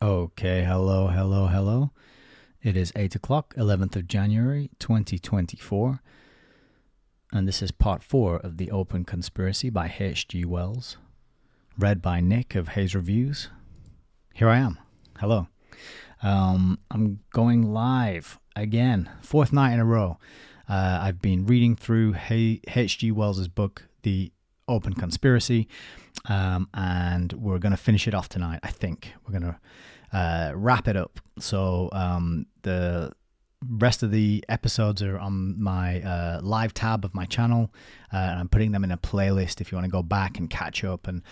Okay, hello. It is 8 o'clock, 11th of January, 2024, and this is part 4 of The Open Conspiracy by H.G. Wells, read by Nick of Hayes Reviews. Here I am. Hello. I'm going live again, fourth night in a row. I've been reading through H.G. Wells' book, The Open Conspiracy, and we're going to finish it off tonight, I think. We're going to wrap it up. So the rest of the episodes are on my live tab of my channel, and I'm putting them in a playlist if you want to go back and catch up and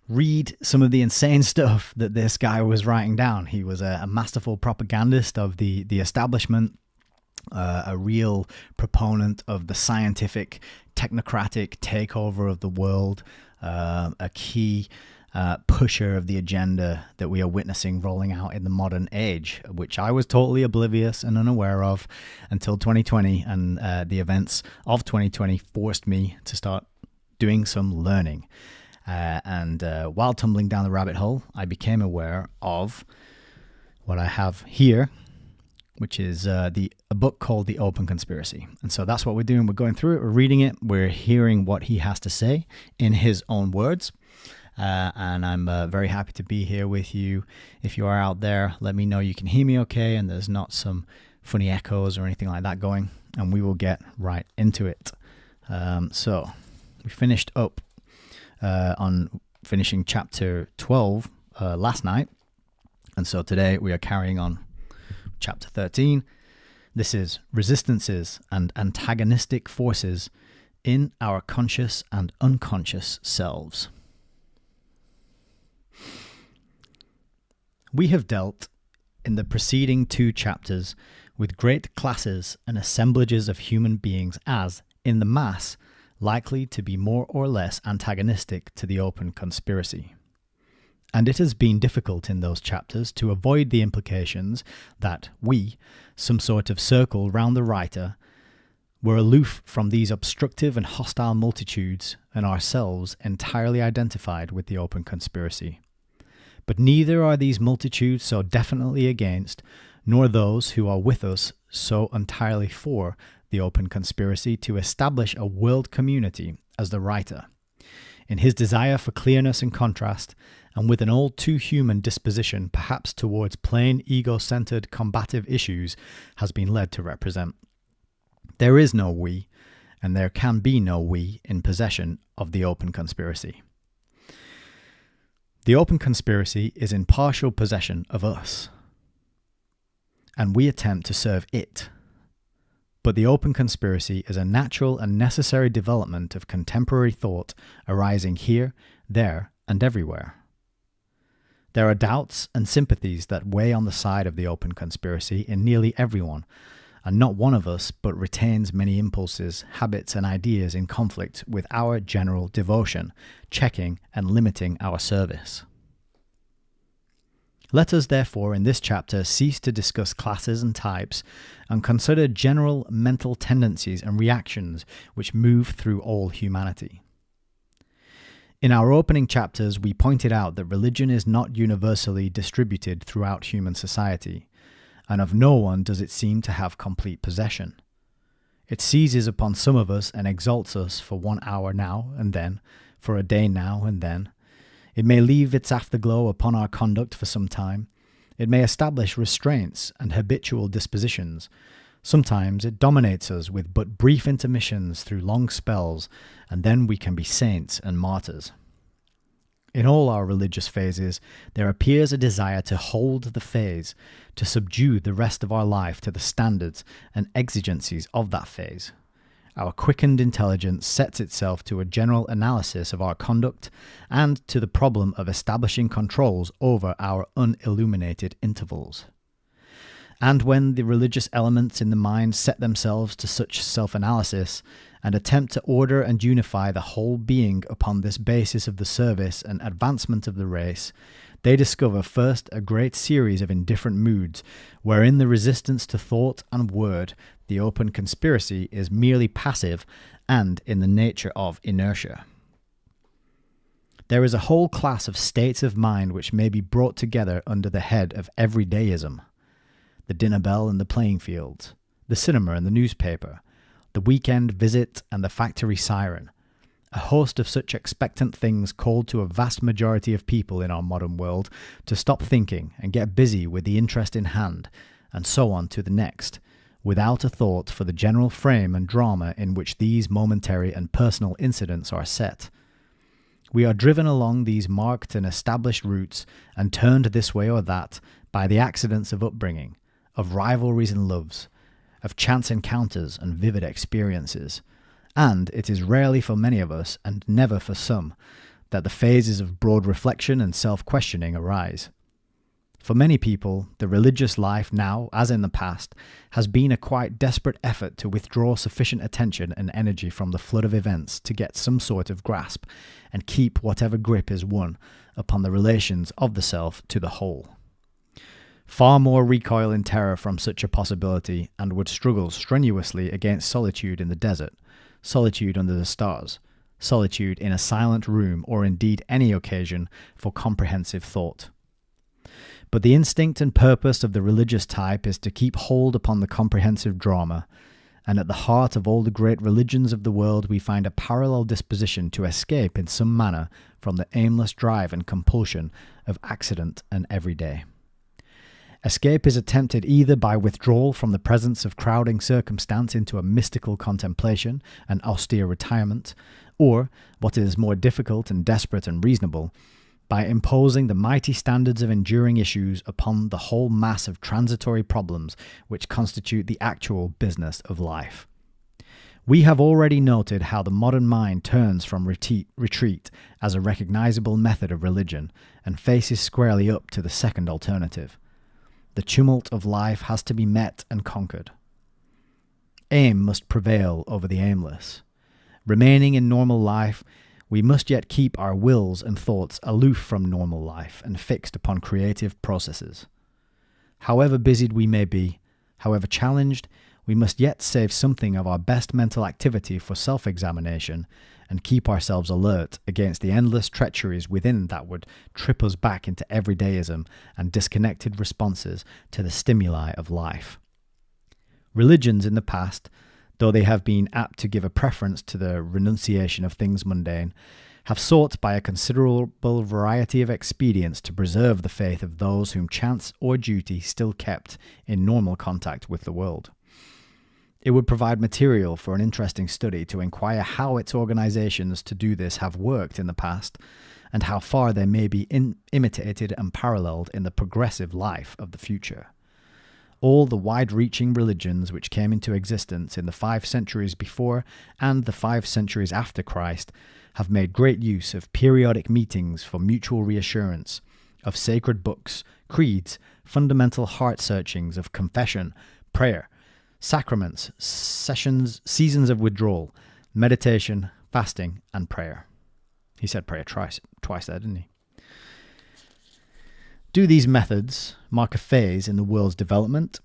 read some of the insane stuff that this guy was writing down. He was a masterful propagandist of the establishment, a real proponent of the scientific, technocratic takeover of the world, a key pusher of the agenda that we are witnessing rolling out in the modern age, which I was totally oblivious and unaware of until 2020, and the events of 2020 forced me to start doing some learning. And while tumbling down the rabbit hole, I became aware of what I have here, which is a book called The Open Conspiracy. And so that's what we're doing. We're going through it, we're reading it, we're hearing what he has to say in his own words. And I'm very happy to be here with you. If you are out there, let me know you can hear me okay and there's not some funny echoes or anything like that going, and we will get right into it. So we finished up on finishing chapter 12 last night, and so today we are carrying on chapter 13. This is resistances and antagonistic forces in our conscious and unconscious selves. We have dealt in the preceding two chapters with great classes and assemblages of human beings as, in the mass, likely to be more or less antagonistic to the open conspiracy. And it has been difficult in those chapters to avoid the implications that we, some sort of circle round the writer, were aloof from these obstructive and hostile multitudes and ourselves entirely identified with the open conspiracy. But neither are these multitudes so definitely against, nor those who are with us so entirely for the open conspiracy to establish a world community as the writer, in his desire for clearness and contrast, and with an all too human disposition perhaps towards plain ego-centered combative issues, has been led to represent. There is no we, and there can be no we in possession of the open conspiracy. The open conspiracy is in partial possession of us, and we attempt to serve it. But the open conspiracy is a natural and necessary development of contemporary thought arising here, there, and everywhere. There are doubts and sympathies that weigh on the side of the open conspiracy in nearly everyone, and not one of us but retains many impulses, habits, and ideas in conflict with our general devotion, checking and limiting our service. Let us therefore in this chapter cease to discuss classes and types and consider general mental tendencies and reactions which move through all humanity. In our opening chapters, we pointed out that religion is not universally distributed throughout human society, and of no one does it seem to have complete possession. It seizes upon some of us and exalts us for 1 hour now and then, for a day now and then. It may leave its afterglow upon our conduct for some time. It may establish restraints and habitual dispositions. Sometimes it dominates us with but brief intermissions through long spells, and then we can be saints and martyrs. In all our religious phases, there appears a desire to hold the phase, to subdue the rest of our life to the standards and exigencies of that phase. Our quickened intelligence sets itself to a general analysis of our conduct and to the problem of establishing controls over our unilluminated intervals. And when the religious elements in the mind set themselves to such self-analysis and attempt to order and unify the whole being upon this basis of the service and advancement of the race, they discover first a great series of indifferent moods, wherein the resistance to thought and word, the open conspiracy, is merely passive and in the nature of inertia. There is a whole class of states of mind which may be brought together under the head of everydayism. The dinner bell and the playing fields, the cinema and the newspaper, the weekend visit and the factory siren. A host of such expectant things called to a vast majority of people in our modern world to stop thinking and get busy with the interest in hand, and so on to the next, without a thought for the general frame and drama in which these momentary and personal incidents are set. We are driven along these marked and established routes and turned this way or that by the accidents of upbringing, of rivalries and loves, of chance encounters and vivid experiences, and it is rarely for many of us, and never for some, that the phases of broad reflection and self-questioning arise. For many people, the religious life now, as in the past, has been a quite desperate effort to withdraw sufficient attention and energy from the flood of events to get some sort of grasp and keep whatever grip is won upon the relations of the self to the whole. Far more recoil in terror from such a possibility and would struggle strenuously against solitude in the desert, solitude under the stars, solitude in a silent room, or indeed any occasion for comprehensive thought. But the instinct and purpose of the religious type is to keep hold upon the comprehensive drama, and at the heart of all the great religions of the world we find a parallel disposition to escape in some manner from the aimless drive and compulsion of accident and everyday. Escape is attempted either by withdrawal from the presence of crowding circumstance into a mystical contemplation and austere retirement, or, what is more difficult and desperate and reasonable, by imposing the mighty standards of enduring issues upon the whole mass of transitory problems which constitute the actual business of life. We have already noted how the modern mind turns from retreat as a recognizable method of religion and faces squarely up to the second alternative. The tumult of life has to be met and conquered. Aim must prevail over the aimless. Remaining in normal life, we must yet keep our wills and thoughts aloof from normal life and fixed upon creative processes. However busied we may be, however challenged, we must yet save something of our best mental activity for self-examination and keep ourselves alert against the endless treacheries within that would trip us back into everydayism and disconnected responses to the stimuli of life. Religions in the past, though they have been apt to give a preference to the renunciation of things mundane, have sought by a considerable variety of expedients to preserve the faith of those whom chance or duty still kept in normal contact with the world. It would provide material for an interesting study to inquire how its organizations to do this have worked in the past, and how far they may be imitated and paralleled in the progressive life of the future. All the wide-reaching religions which came into existence in the 5 centuries before and the 5 centuries after Christ have made great use of periodic meetings for mutual reassurance, of sacred books, creeds, fundamental heart-searchings, of confession, prayer, sacraments, seasons of withdrawal, meditation, fasting, and prayer. He said prayer twice there, didn't he? Do these methods mark a phase in the world's development,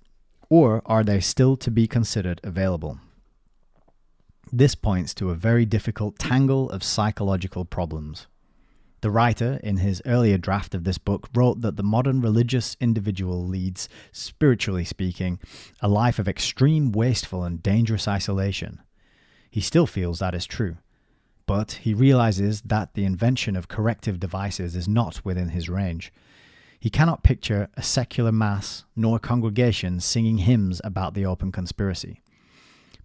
or are they still to be considered available? This points to a very difficult tangle of psychological problems. The writer, in his earlier draft of this book, wrote that the modern religious individual leads, spiritually speaking, a life of extreme wasteful and dangerous isolation. He still feels that is true, but he realizes that the invention of corrective devices is not within his range. He cannot picture a secular mass nor congregation singing hymns about the open conspiracy.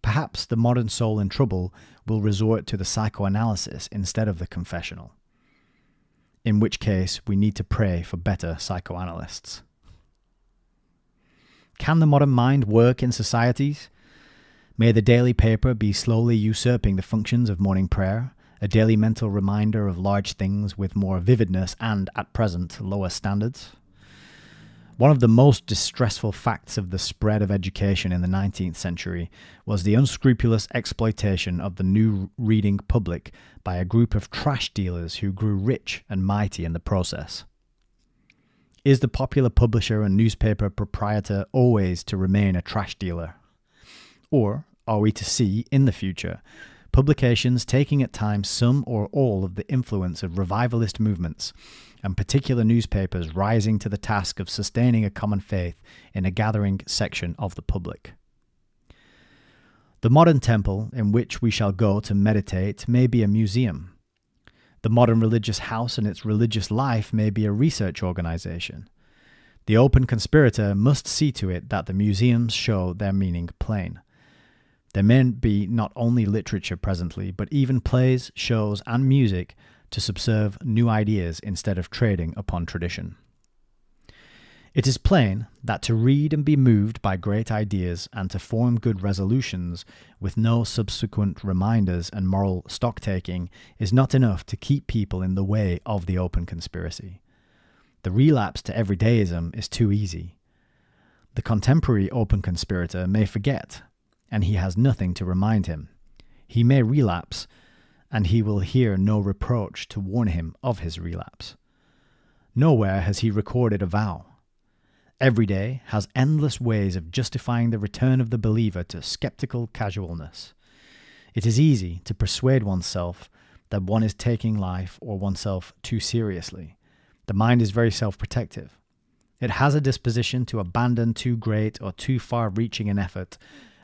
Perhaps the modern soul in trouble will resort to the psychoanalysis instead of the confessional, in which case we need to pray for better psychoanalysts. Can the modern mind work in societies? May the daily paper be slowly usurping the functions of morning prayer, a daily mental reminder of large things with more vividness and, at present, lower standards? One of the most distressful facts of the spread of education in the 19th century was the unscrupulous exploitation of the new reading public by a group of trash dealers who grew rich and mighty in the process. Is the popular publisher and newspaper proprietor always to remain a trash dealer? Or are we to see, in the future, publications taking at times some or all of the influence of revivalist movements, and particular newspapers rising to the task of sustaining a common faith in a gathering section of the public. The modern temple in which we shall go to meditate may be a museum. The modern religious house and its religious life may be a research organization. The open conspirator must see to it that the museums show their meaning plain. There may be not only literature presently, but even plays, shows, and music to subserve new ideas instead of trading upon tradition. It is plain that to read and be moved by great ideas and to form good resolutions with no subsequent reminders and moral stock-taking is not enough to keep people in the way of the open conspiracy. The relapse to everydayism is too easy. The contemporary open conspirator may forget, and he has nothing to remind him. He may relapse, and he will hear no reproach to warn him of his relapse. Nowhere has he recorded a vow. Every day has endless ways of justifying the return of the believer to skeptical casualness. It is easy to persuade oneself that one is taking life or oneself too seriously. The mind is very self-protective. It has a disposition to abandon too great or too far-reaching an effort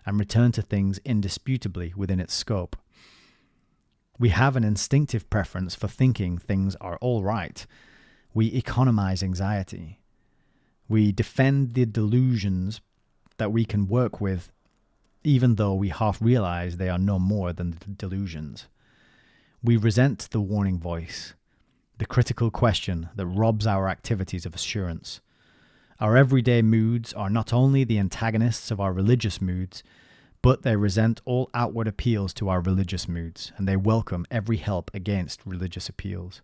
and return to things indisputably within its scope. We have an instinctive preference for thinking things are all right. We economize anxiety. We defend the delusions that we can work with, even though we half realize they are no more than delusions. We resent the warning voice, the critical question that robs our activities of assurance. Our everyday moods are not only the antagonists of our religious moods, but they resent all outward appeals to our religious moods, and they welcome every help against religious appeals.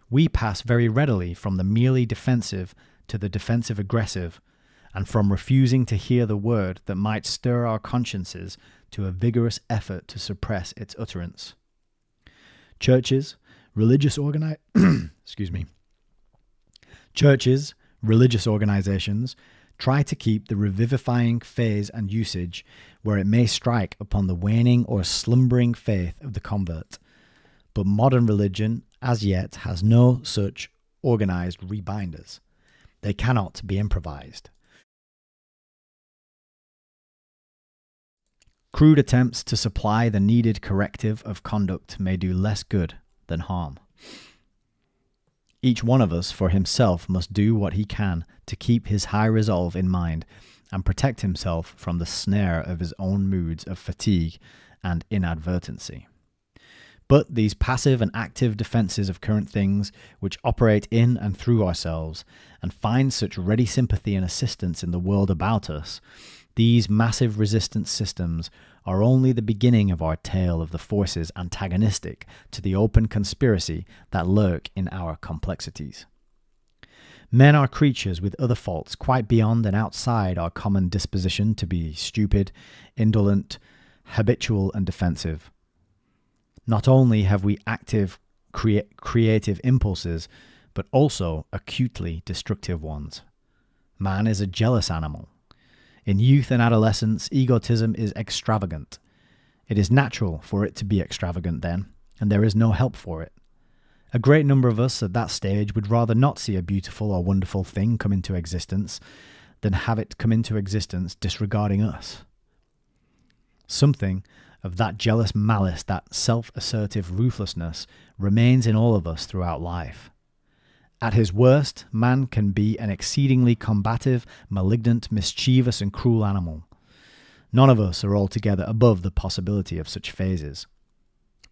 We pass very readily from the merely defensive to the defensive-aggressive, and from refusing to hear the word that might stir our consciences to a vigorous effort to suppress its utterance. Churches, religious organizations try to keep the revivifying phase and usage where it may strike upon the waning or slumbering faith of the convert. But modern religion, as yet, has no such organized rebinders. They cannot be improvised. Crude attempts to supply the needed corrective of conduct may do less good than harm. Each one of us for himself must do what he can to keep his high resolve in mind and protect himself from the snare of his own moods of fatigue and inadvertency. But these passive and active defenses of current things, which operate in and through ourselves, and find such ready sympathy and assistance in the world about us, these massive resistance systems are only the beginning of our tale of the forces antagonistic to the open conspiracy that lurk in our complexities. Men are creatures with other faults quite beyond and outside our common disposition to be stupid, indolent, habitual, and defensive. Not only have we active, creative impulses, but also acutely destructive ones. Man is a jealous animal. In youth and adolescence, egotism is extravagant. It is natural for it to be extravagant then, and there is no help for it. A great number of us at that stage would rather not see a beautiful or wonderful thing come into existence than have it come into existence disregarding us. Something of that jealous malice, that self-assertive ruthlessness, remains in all of us throughout life. At his worst, man can be an exceedingly combative, malignant, mischievous, and cruel animal. None of us are altogether above the possibility of such phases.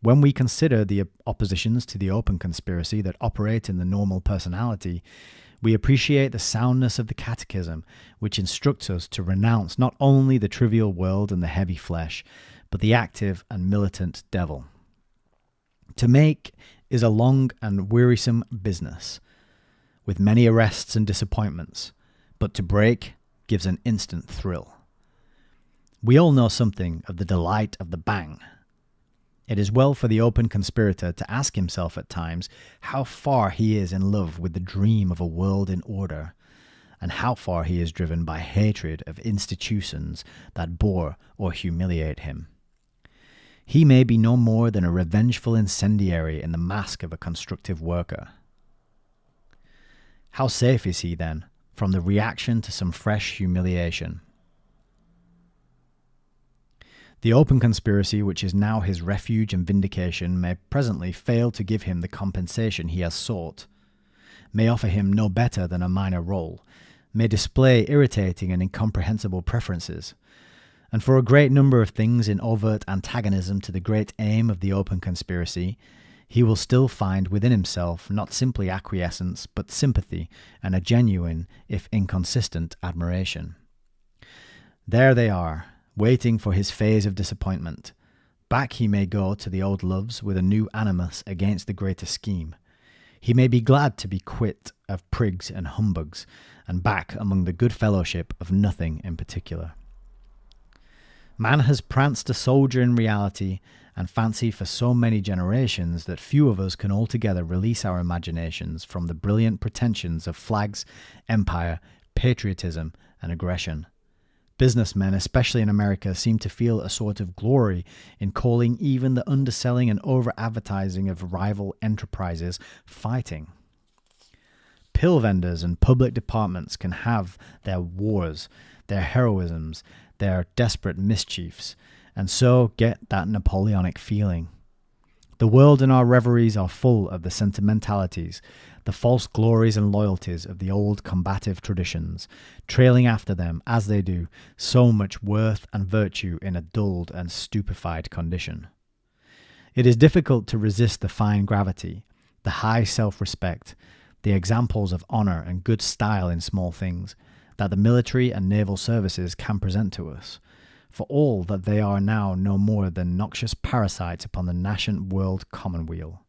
When we consider the oppositions to the open conspiracy that operate in the normal personality, we appreciate the soundness of the catechism, which instructs us to renounce not only the trivial world and the heavy flesh, but the active and militant devil. To make is a long and wearisome business, with many arrests and disappointments, but to break gives an instant thrill. We all know something of the delight of the bang. It is well for the open conspirator to ask himself at times how far he is in love with the dream of a world in order, and how far he is driven by hatred of institutions that bore or humiliate him. he may be no more than a revengeful incendiary in the mask of a constructive worker. How safe is he, then, from the reaction to some fresh humiliation? The open conspiracy, which is now his refuge and vindication, may presently fail to give him the compensation he has sought, may offer him no better than a minor role, may display irritating and incomprehensible preferences, and for a great number of things in overt antagonism to the great aim of the open conspiracy, he will still find within himself not simply acquiescence, but sympathy and a genuine, if inconsistent, admiration. There they are, waiting for his phase of disappointment. Back he may go to the old loves with a new animus against the greater scheme. He may be glad to be quit of prigs and humbugs, and back among the good fellowship of nothing in particular. Man has pranced a soldier in reality and fancy for so many generations that few of us can altogether release our imaginations from the brilliant pretensions of flags, empire, patriotism, and aggression. Businessmen, especially in America, seem to feel a sort of glory in calling even the underselling and over-advertising of rival enterprises fighting. Pill vendors and public departments can have their wars, their heroisms, their desperate mischiefs, and so get that Napoleonic feeling. The world and our reveries are full of the sentimentalities, the false glories and loyalties of the old combative traditions, trailing after them, as they do, so much worth and virtue in a dulled and stupefied condition. It is difficult to resist the fine gravity, the high self-respect, the examples of honour and good style in small things, that the military and naval services can present to us, for all that they are now no more than noxious parasites upon the nascent world commonweal.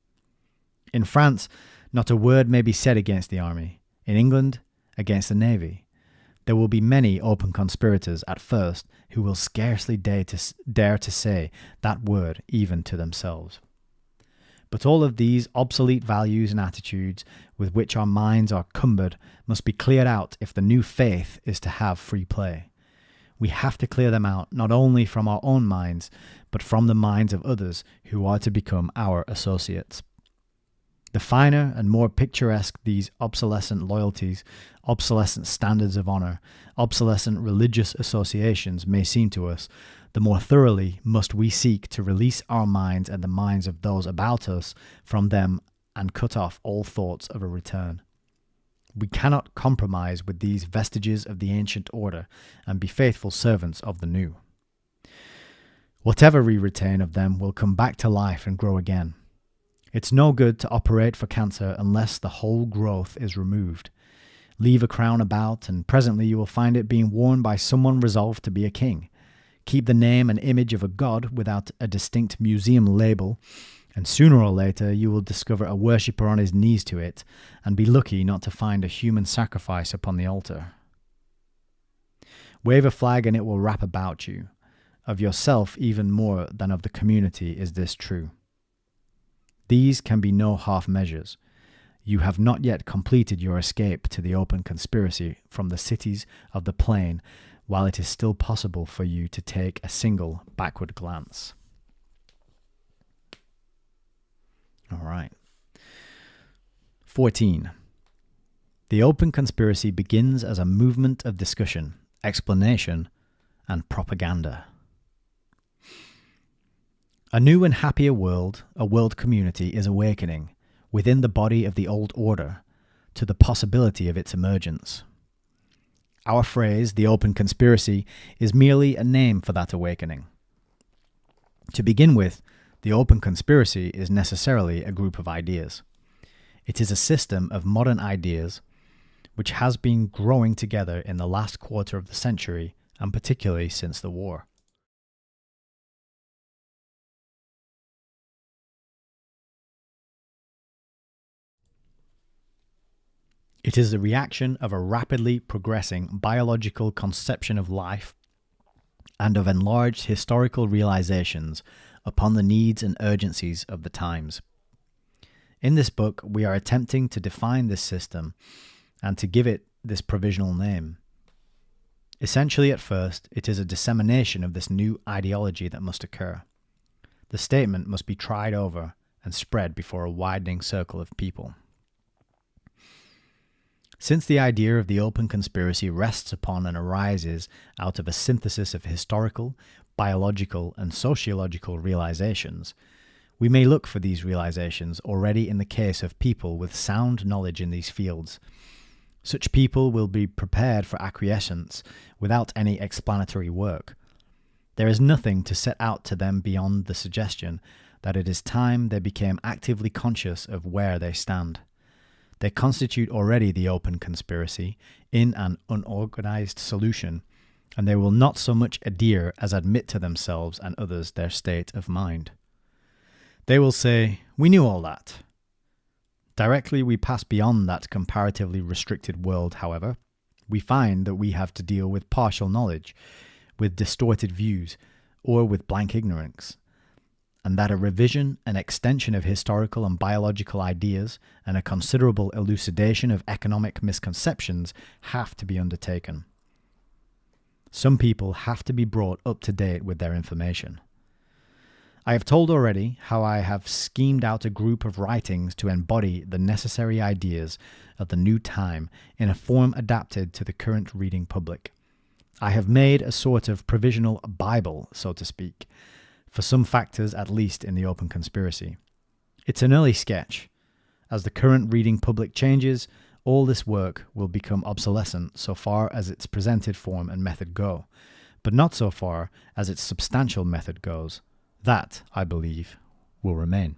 In France, not a word may be said against the army. In England, against the navy. There will be many open conspirators at first who will scarcely dare to say that word even to themselves. But all of these obsolete values and attitudes with which our minds are cumbered must be cleared out if the new faith is to have free play. We have to clear them out not only from our own minds, but from the minds of others who are to become our associates. The finer and more picturesque these obsolescent loyalties, obsolescent standards of honour, obsolescent religious associations may seem to us, the more thoroughly must we seek to release our minds and the minds of those about us from them and cut off all thoughts of a return. We cannot compromise with these vestiges of the ancient order and be faithful servants of the new. Whatever we retain of them will come back to life and grow again. It's no good to operate for cancer unless the whole growth is removed. Leave a crown about, and presently you will find it being worn by someone resolved to be a king. Keep the name and image of a god without a distinct museum label, and sooner or later you will discover a worshipper on his knees to it, and be lucky not to find a human sacrifice upon the altar. Wave a flag and it will wrap about you. Of yourself even more than of the community is this true. These can be no half measures. You have not yet completed your escape to the open conspiracy from the cities of the plain, while it is still possible for you to take a single backward glance. All right. 14. The open conspiracy begins as a movement of discussion, explanation, and propaganda. A new and happier world, a world community, is awakening, within the body of the old order, to the possibility of its emergence. Our phrase, the open conspiracy, is merely a name for that awakening. To begin with, the open conspiracy is necessarily a group of ideas. It is a system of modern ideas which has been growing together in the last quarter of the century, and particularly since the war. It is the reaction of a rapidly progressing biological conception of life and of enlarged historical realizations upon the needs and urgencies of the times. In this book, we are attempting to define this system and to give it this provisional name. Essentially, at first, it is a dissemination of this new ideology that must occur. the statement must be tried over and spread before a widening circle of people. Since the idea of the open conspiracy rests upon and arises out of a synthesis of historical, biological, and sociological realizations, we may look for these realizations already in the case of people with sound knowledge in these fields. Such people will be prepared for acquiescence without any explanatory work. There is nothing to set out to them beyond the suggestion that it is time they became actively conscious of where they stand. They constitute already the open conspiracy in an unorganized solution, and they will not so much adhere as admit to themselves and others their state of mind. They will say, "We knew all that." Directly we pass beyond that comparatively restricted world, however, we find that we have to deal with partial knowledge, with distorted views, or with blank ignorance, and that a revision and extension of historical and biological ideas and a considerable elucidation of economic misconceptions have to be undertaken. Some people have to be brought up to date with their information. I have told already how I have schemed out a group of writings to embody the necessary ideas of the new time in a form adapted to the current reading public. I have made a sort of provisional Bible, so to speak, for some factors at least in the open conspiracy. It's an early sketch. As the current reading public changes, all this work will become obsolescent so far as its presented form and method go, but not so far as its substantial method goes. That, I believe, will remain.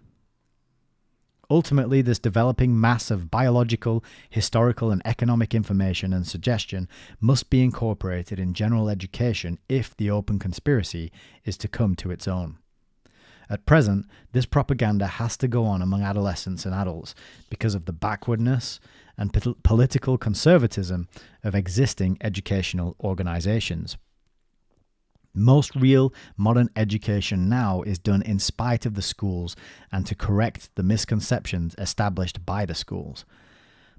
Ultimately, this developing mass of biological, historical, and economic information and suggestion must be incorporated in general education if the open conspiracy is to come to its own. At present, this propaganda has to go on among adolescents and adults because of the backwardness and political conservatism of existing educational organizations. Most real modern education now is done in spite of the schools and to correct the misconceptions established by the schools.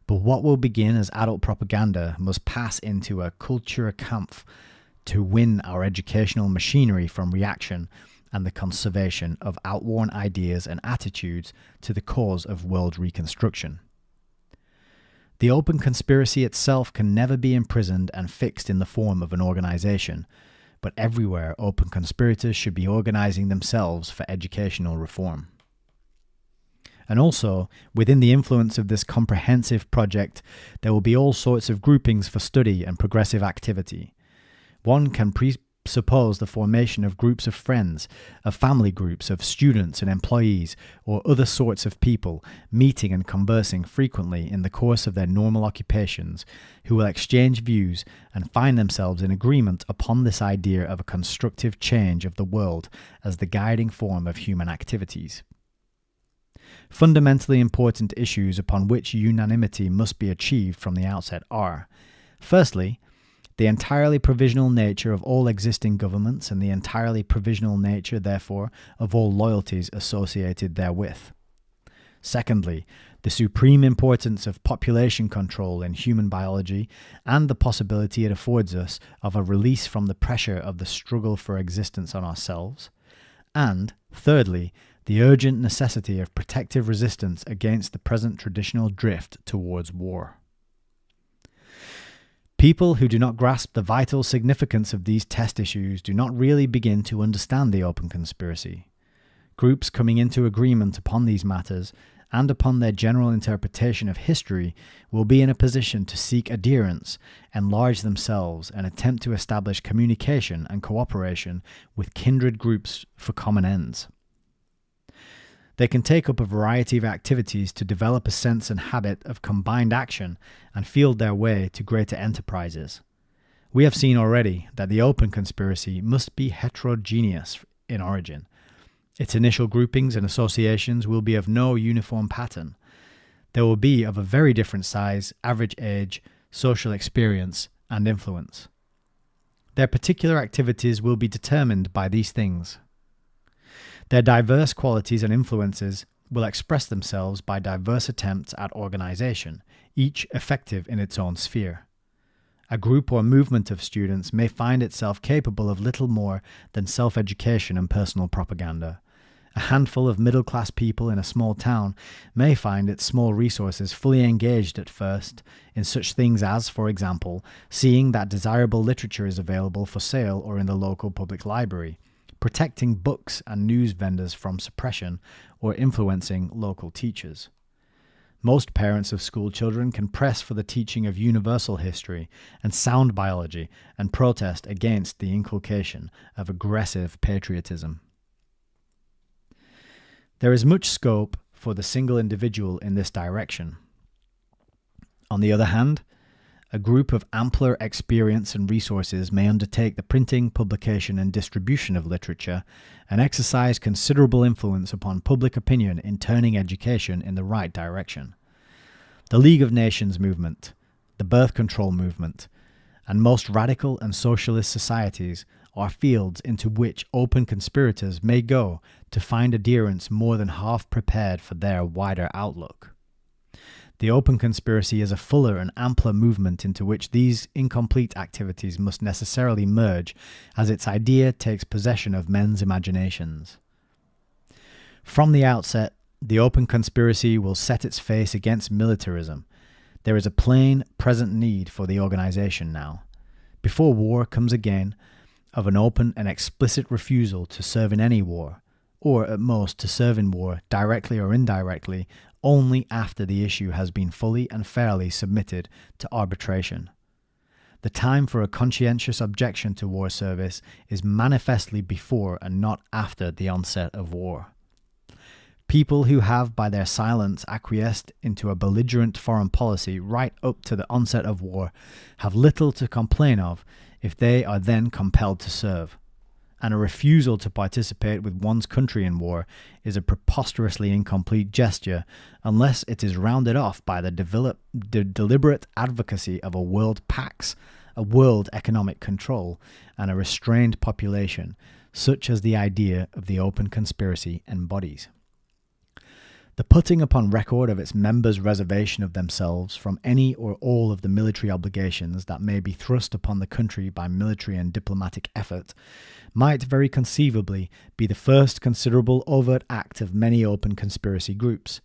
But what will begin as adult propaganda must pass into a Kulturkampf to win our educational machinery from reaction and the conservation of outworn ideas and attitudes to the cause of world reconstruction. The open conspiracy itself can never be imprisoned and fixed in the form of an organization, but everywhere open conspirators should be organizing themselves for educational reform. And also, within the influence of this comprehensive project, there will be all sorts of groupings for study and progressive activity. One can presuppose the formation of groups of friends, of family groups, of students and employees, or other sorts of people meeting and conversing frequently in the course of their normal occupations, who will exchange views and find themselves in agreement upon this idea of a constructive change of the world as the guiding form of human activities. Fundamentally important issues upon which unanimity must be achieved from the outset are, firstly, the entirely provisional nature of all existing governments and the entirely provisional nature, therefore, of all loyalties associated therewith. Secondly, the supreme importance of population control in human biology and the possibility it affords us of a release from the pressure of the struggle for existence on ourselves. And, thirdly, the urgent necessity of protective resistance against the present traditional drift towards war. People who do not grasp the vital significance of these test issues do not really begin to understand the open conspiracy. Groups coming into agreement upon these matters and upon their general interpretation of history will be in a position to seek adherents, enlarge themselves, and attempt to establish communication and cooperation with kindred groups for common ends. They can take up a variety of activities to develop a sense and habit of combined action and field their way to greater enterprises. We have seen already that the open conspiracy must be heterogeneous in origin. Its initial groupings and associations will be of no uniform pattern. They will be of a very different size, average age, social experience, and influence. Their particular activities will be determined by these things. Their diverse qualities and influences will express themselves by diverse attempts at organization, each effective in its own sphere. A group or movement of students may find itself capable of little more than self-education and personal propaganda. A handful of middle-class people in a small town may find its small resources fully engaged at first in such things as, for example, seeing that desirable literature is available for sale or in the local public library, protecting books and news vendors from suppression, or influencing local teachers. Most parents of school children can press for the teaching of universal history and sound biology and protest against the inculcation of aggressive patriotism. There is much scope for the single individual in this direction. On the other hand, a group of ampler experience and resources may undertake the printing, publication, and distribution of literature and exercise considerable influence upon public opinion in turning education in the right direction. The League of Nations movement, the birth control movement, and most radical and socialist societies are fields into which open conspirators may go to find adherents more than half prepared for their wider outlook. The open conspiracy is a fuller and ampler movement into which these incomplete activities must necessarily merge as its idea takes possession of men's imaginations. From the outset, the open conspiracy will set its face against militarism. There is a plain, present need for the organization now. Before war comes again, of an open and explicit refusal to serve in any war, or at most to serve in war, directly or indirectly, only after the issue has been fully and fairly submitted to arbitration. The time for a conscientious objection to war service is manifestly before and not after the onset of war. People who have by their silence acquiesced into a belligerent foreign policy right up to the onset of war have little to complain of if they are then compelled to serve, and a refusal to participate with one's country in war is a preposterously incomplete gesture unless it is rounded off by the deliberate advocacy of a world pax, a world economic control, and a restrained population, such as the idea of the open conspiracy embodies. The putting upon record of its members' reservation of themselves from any or all of the military obligations that may be thrust upon the country by military and diplomatic effort might very conceivably be the first considerable overt act of many open conspiracy groups.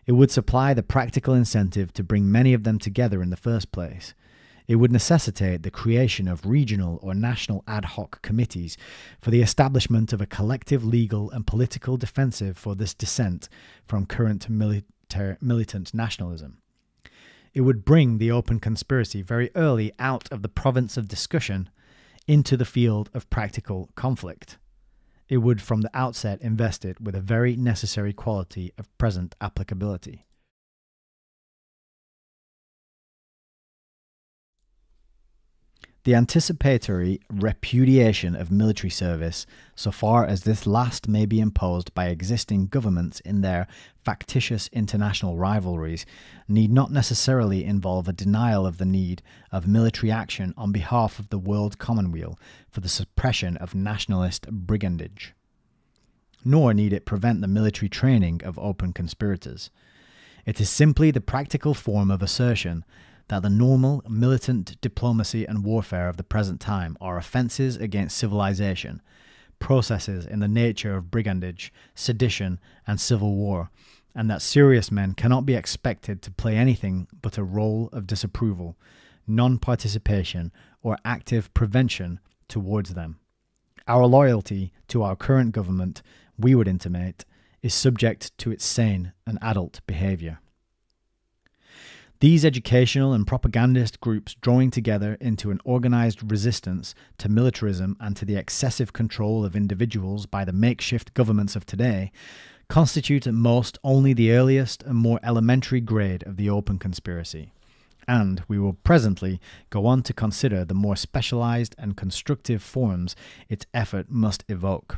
It would supply the practical incentive to bring many of them together in the first place. It would necessitate the creation of regional or national ad hoc committees for the establishment of a collective legal and political defensive for this dissent from current militant nationalism. It would bring the open conspiracy very early out of the province of discussion into the field of practical conflict. It would from the outset invest it with a very necessary quality of present applicability. The anticipatory repudiation of military service, so far as this last may be imposed by existing governments in their factitious international rivalries, need not necessarily involve a denial of the need of military action on behalf of the world commonweal for the suppression of nationalist brigandage. Nor need it prevent the military training of open conspirators. It is simply the practical form of assertion that the normal militant diplomacy and warfare of the present time are offences against civilization, processes in the nature of brigandage, sedition, and civil war, and that serious men cannot be expected to play anything but a role of disapproval, non-participation, or active prevention towards them. Our loyalty to our current government, we would intimate, is subject to its sane and adult behaviour. These educational and propagandist groups drawing together into an organized resistance to militarism and to the excessive control of individuals by the makeshift governments of today constitute at most only the earliest and more elementary grade of the open conspiracy, and we will presently go on to consider the more specialized and constructive forms its effort must evoke.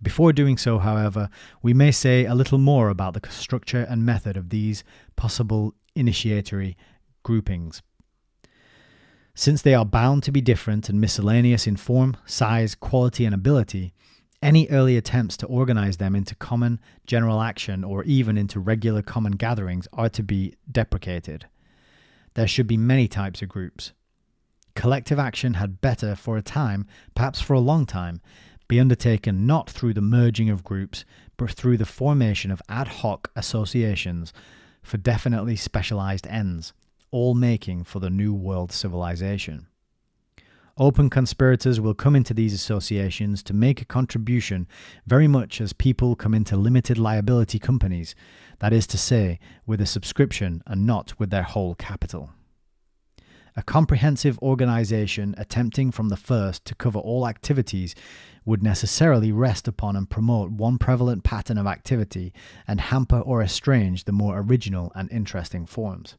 Before doing so, however, we may say a little more about the structure and method of these possible initiatory groupings. Since they are bound to be different and miscellaneous in form, size, quality, and ability, any early attempts to organize them into common general action or even into regular common gatherings are to be deprecated. There should be many types of groups. Collective action had better, for a time, perhaps for a long time, be undertaken not through the merging of groups, but through the formation of ad hoc associations for definitely specialized ends, all making for the New World civilization. Open conspirators will come into these associations to make a contribution very much as people come into limited liability companies, that is to say, with a subscription and not with their whole capital. A comprehensive organization attempting from the first to cover all activities would necessarily rest upon and promote one prevalent pattern of activity and hamper or estrange the more original and interesting forms.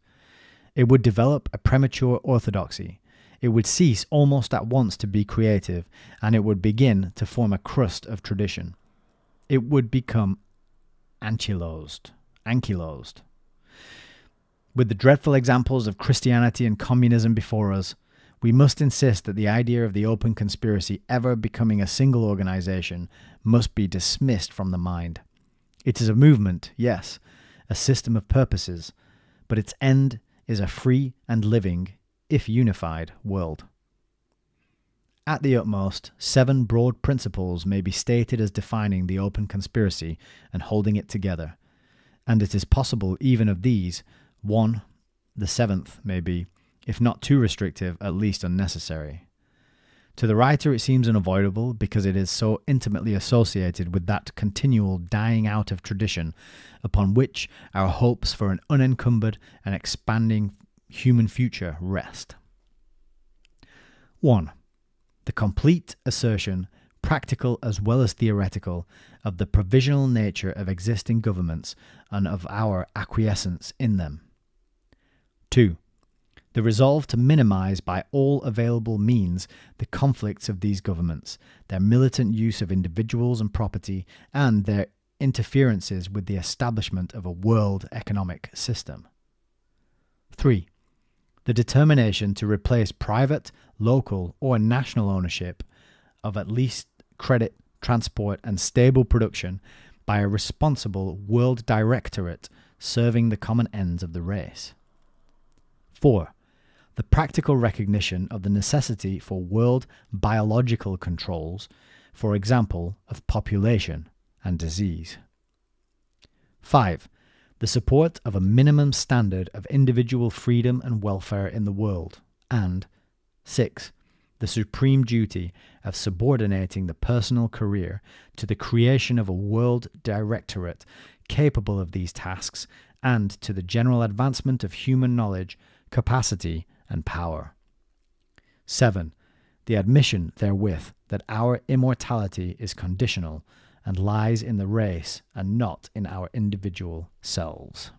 It would develop a premature orthodoxy. It would cease almost at once to be creative, and it would begin to form a crust of tradition. It would become ankylosed. With the dreadful examples of Christianity and communism before us, we must insist that the idea of the open conspiracy ever becoming a single organization must be dismissed from the mind. It is a movement, yes, a system of purposes, but its end is a free and living, if unified, world. At the utmost, 7 broad principles may be stated as defining the open conspiracy and holding it together, and it is possible even of these, one, the 7th, may be, if not too restrictive, at least unnecessary. To the writer it seems unavoidable because it is so intimately associated with that continual dying out of tradition upon which our hopes for an unencumbered and expanding human future rest. 1. The complete assertion, practical as well as theoretical, of the provisional nature of existing governments and of our acquiescence in them. 2. The resolve to minimize by all available means the conflicts of these governments, their militant use of individuals and property, and their interferences with the establishment of a world economic system. 3. The determination to replace private, local, or national ownership of at least credit, transport, and stable production by a responsible world directorate serving the common ends of the race. 4. The practical recognition of the necessity for world biological controls, for example, of population and disease. 5. The support of a minimum standard of individual freedom and welfare in the world. And 6. The supreme duty of subordinating the personal career to the creation of a world directorate capable of these tasks and to the general advancement of human knowledge, capacity, and power. 7. The admission therewith that our immortality is conditional and lies in the race and not in our individual selves.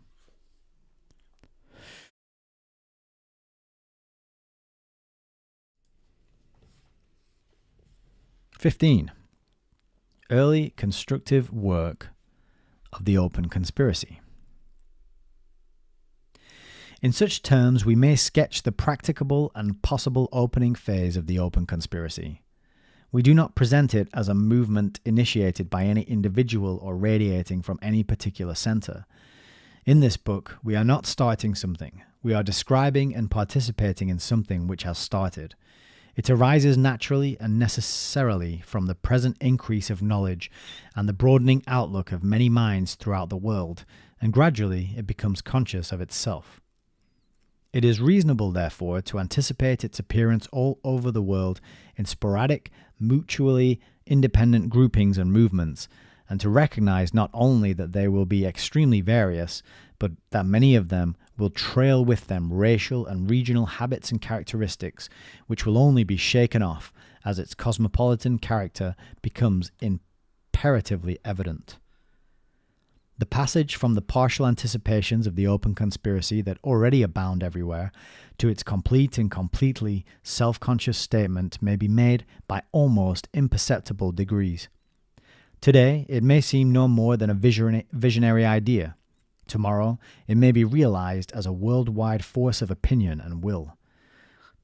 (15) Early constructive work of the open conspiracy. In such terms, we may sketch the practicable and possible opening phase of the open conspiracy. We do not present it as a movement initiated by any individual or radiating from any particular center. In this book, we are not starting something. We are describing and participating in something which has started. It arises naturally and necessarily from the present increase of knowledge and the broadening outlook of many minds throughout the world, and gradually it becomes conscious of itself. It is reasonable, therefore, to anticipate its appearance all over the world in sporadic, mutually independent groupings and movements, and to recognize not only that they will be extremely various, but that many of them will trail with them racial and regional habits and characteristics, which will only be shaken off as its cosmopolitan character becomes imperatively evident. The passage from the partial anticipations of the open conspiracy that already abound everywhere to its complete and completely self-conscious statement may be made by almost imperceptible degrees. Today, it may seem no more than a visionary idea. Tomorrow, it may be realized as a worldwide force of opinion and will.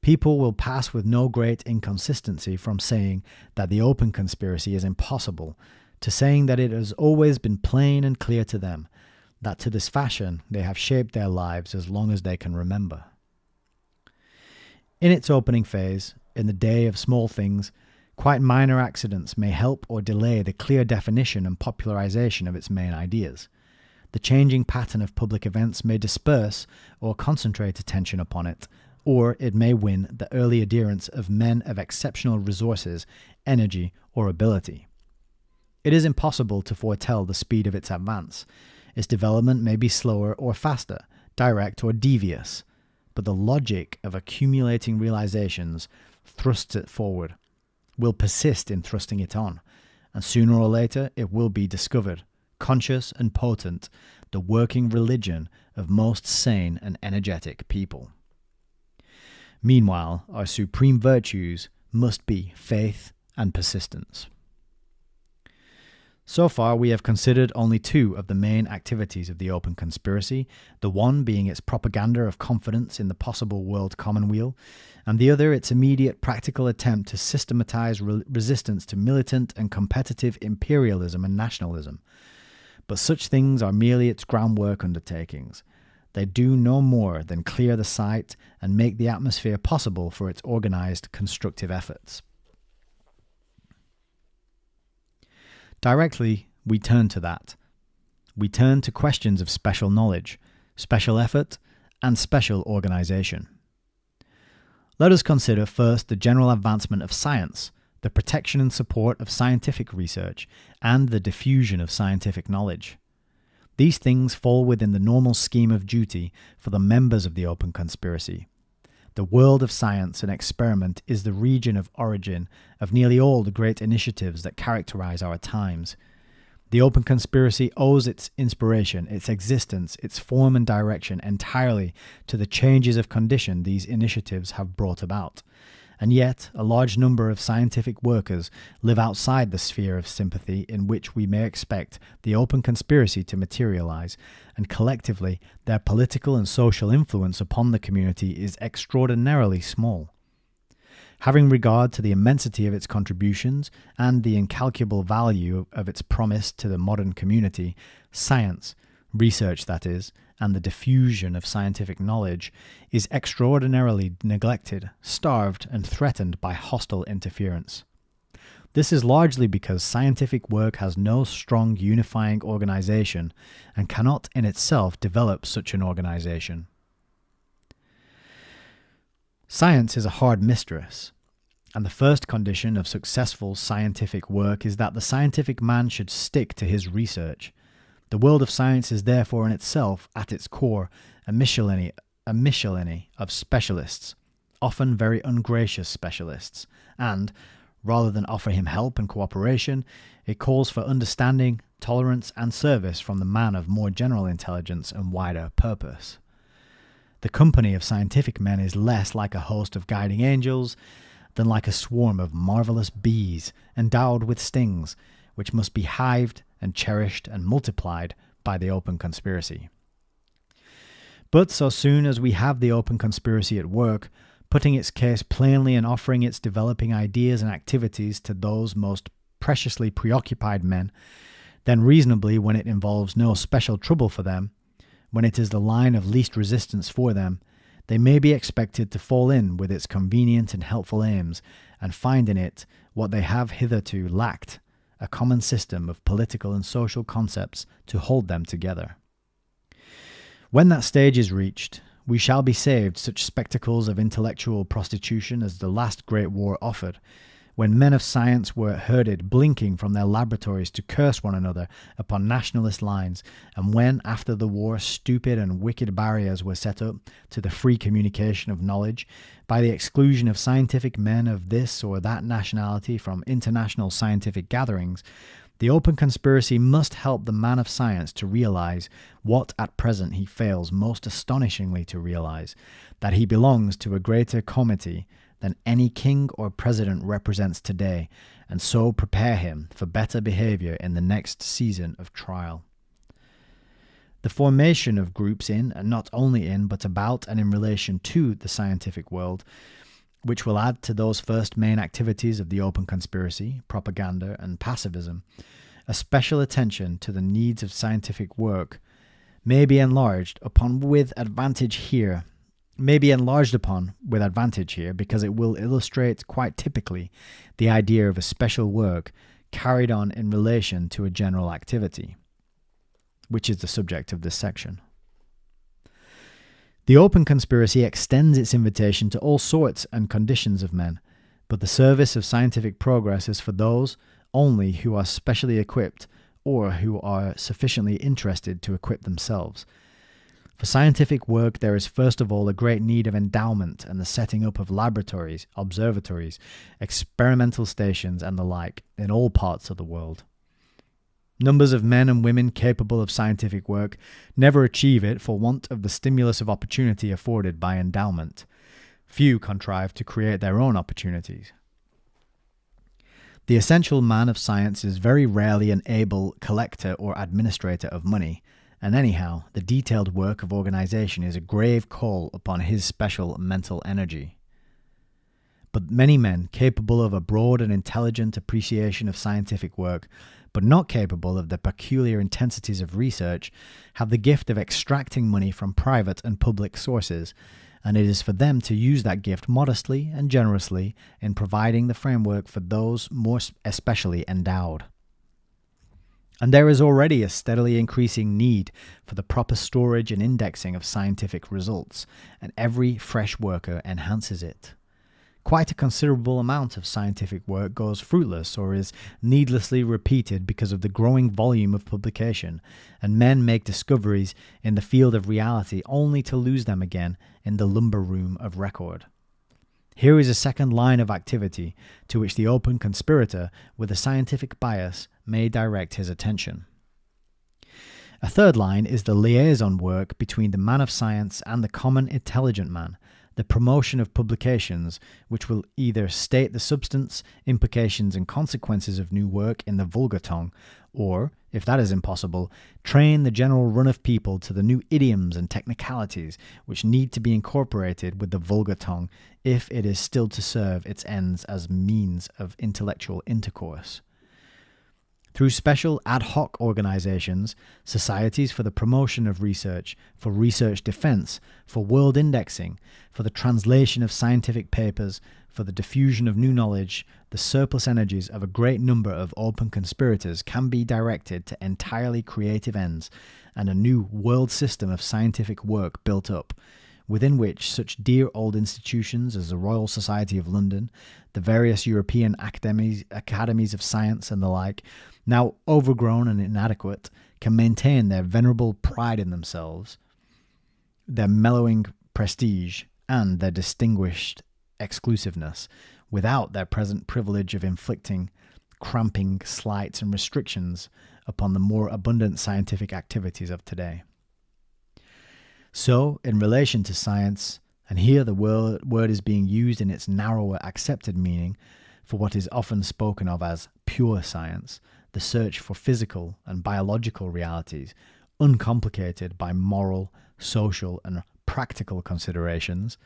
People will pass with no great inconsistency from saying that the open conspiracy is impossible to saying that it has always been plain and clear to them, that to this fashion they have shaped their lives as long as they can remember. In its opening phase, in the day of small things, Quite minor accidents may help or delay the clear definition and popularization of its main ideas. The changing pattern of public events may disperse or concentrate attention upon it, or it may win the early adherence of men of exceptional resources, energy, or ability. It is impossible to foretell the speed of its advance. Its development may be slower or faster, direct or devious, but the logic of accumulating realizations thrusts it forward, will persist in thrusting it on, and sooner or later it will be discovered, conscious and potent, the working religion of most sane and energetic people. Meanwhile, our supreme virtues must be faith and persistence. So far, we have considered only two of the main activities of the open conspiracy, the one being its propaganda of confidence in the possible world commonweal, and the other its immediate practical attempt to systematize resistance to militant and competitive imperialism and nationalism. But such things are merely its groundwork undertakings. They do no more than clear the site and make the atmosphere possible for its organized, constructive efforts. Directly, we turn to that. We turn to questions of special knowledge, special effort, and special organization. Let us consider first the general advancement of science, the protection and support of scientific research, and the diffusion of scientific knowledge. These things fall within the normal scheme of duty for the members of the open conspiracy. The world of science and experiment is the region of origin of nearly all the great initiatives that characterize our times. The open conspiracy owes its inspiration, its existence, its form and direction entirely to the changes of condition these initiatives have brought about. And yet, a large number of scientific workers live outside the sphere of sympathy in which we may expect the open conspiracy to materialize, and collectively, their political and social influence upon the community is extraordinarily small. Having regard to the immensity of its contributions and the incalculable value of its promise to the modern community, science, research that is, and the diffusion of scientific knowledge is extraordinarily neglected, starved, and threatened by hostile interference. This is largely because scientific work has no strong unifying organization and cannot in itself develop such an organization. Science is a hard mistress, and the first condition of successful scientific work is that the scientific man should stick to his research. The world of science is therefore in itself, at its core, a Michelin of specialists, often very ungracious specialists, and, rather than offer him help and cooperation, it calls for understanding, tolerance, and service from the man of more general intelligence and wider purpose. The company of scientific men is less like a host of guiding angels than like a swarm of marvelous bees endowed with stings, which must be hived and cherished and multiplied by the open conspiracy. But so soon as we have the open conspiracy at work, putting its case plainly and offering its developing ideas and activities to those most preciously preoccupied men, then reasonably, when it involves no special trouble for them, when it is the line of least resistance for them, they may be expected to fall in with its convenient and helpful aims and find in it what they have hitherto lacked, a common system of political and social concepts to hold them together. When that stage is reached, we shall be saved such spectacles of intellectual prostitution as the last great war offered, when men of science were herded blinking from their laboratories to curse one another upon nationalist lines, and when, after the war, stupid and wicked barriers were set up to the free communication of knowledge, by the exclusion of scientific men of this or that nationality from international scientific gatherings, the open conspiracy must help the man of science to realize what at present he fails most astonishingly to realize, that he belongs to a greater comity than any king or president represents today, and so prepare him for better behavior in the next season of trial. The formation of groups in, and not only in, but about and in relation to the scientific world, which will add to those first main activities of the open conspiracy, propaganda, and pacifism, a special attention to the needs of scientific work, may be enlarged upon with advantage here, may be enlarged upon with advantage here because it will illustrate quite typically the idea of a special work carried on in relation to a general activity, which is the subject of this section. The open conspiracy extends its invitation to all sorts and conditions of men, but the service of scientific progress is for those only who are specially equipped or who are sufficiently interested to equip themselves. For scientific work, there is first of all a great need of endowment and the setting up of laboratories, observatories, experimental stations, and the like in all parts of the world. Numbers of men and women capable of scientific work never achieve it for want of the stimulus of opportunity afforded by endowment. Few contrive to create their own opportunities. The essential man of science is very rarely an able collector or administrator of money, and anyhow, the detailed work of organization is a grave call upon his special mental energy. But many men capable of a broad and intelligent appreciation of scientific work, but not capable of the peculiar intensities of research, have the gift of extracting money from private and public sources, and it is for them to use that gift modestly and generously in providing the framework for those more especially endowed. And there is already a steadily increasing need for the proper storage and indexing of scientific results, and every fresh worker enhances it. Quite a considerable amount of scientific work goes fruitless or is needlessly repeated because of the growing volume of publication, and men make discoveries in the field of reality only to lose them again in the lumber room of record. Here is a second line of activity to which the open conspirator with a scientific bias may direct his attention. A third line is the liaison work between the man of science and the common intelligent man, the promotion of publications which will either state the substance, implications, and consequences of new work in the vulgar tongue, or, if that is impossible, train the general run of people to the new idioms and technicalities which need to be incorporated with the vulgar tongue if it is still to serve its ends as means of intellectual intercourse. Through special ad hoc organizations, societies for the promotion of research, for research defense, for world indexing, for the translation of scientific papers, for the diffusion of new knowledge, the surplus energies of a great number of open conspirators can be directed to entirely creative ends, and a new world system of scientific work built up, within which such dear old institutions as the Royal Society of London, the various European academies of science and the like, now overgrown and inadequate, can maintain their venerable pride in themselves, their mellowing prestige, and their distinguished exclusiveness, without their present privilege of inflicting cramping slights and restrictions upon the more abundant scientific activities of today. So, in relation to science, and here the word is being used in its narrower accepted meaning for what is often spoken of as pure science, the search for physical and biological realities, uncomplicated by moral, social, and practical considerations,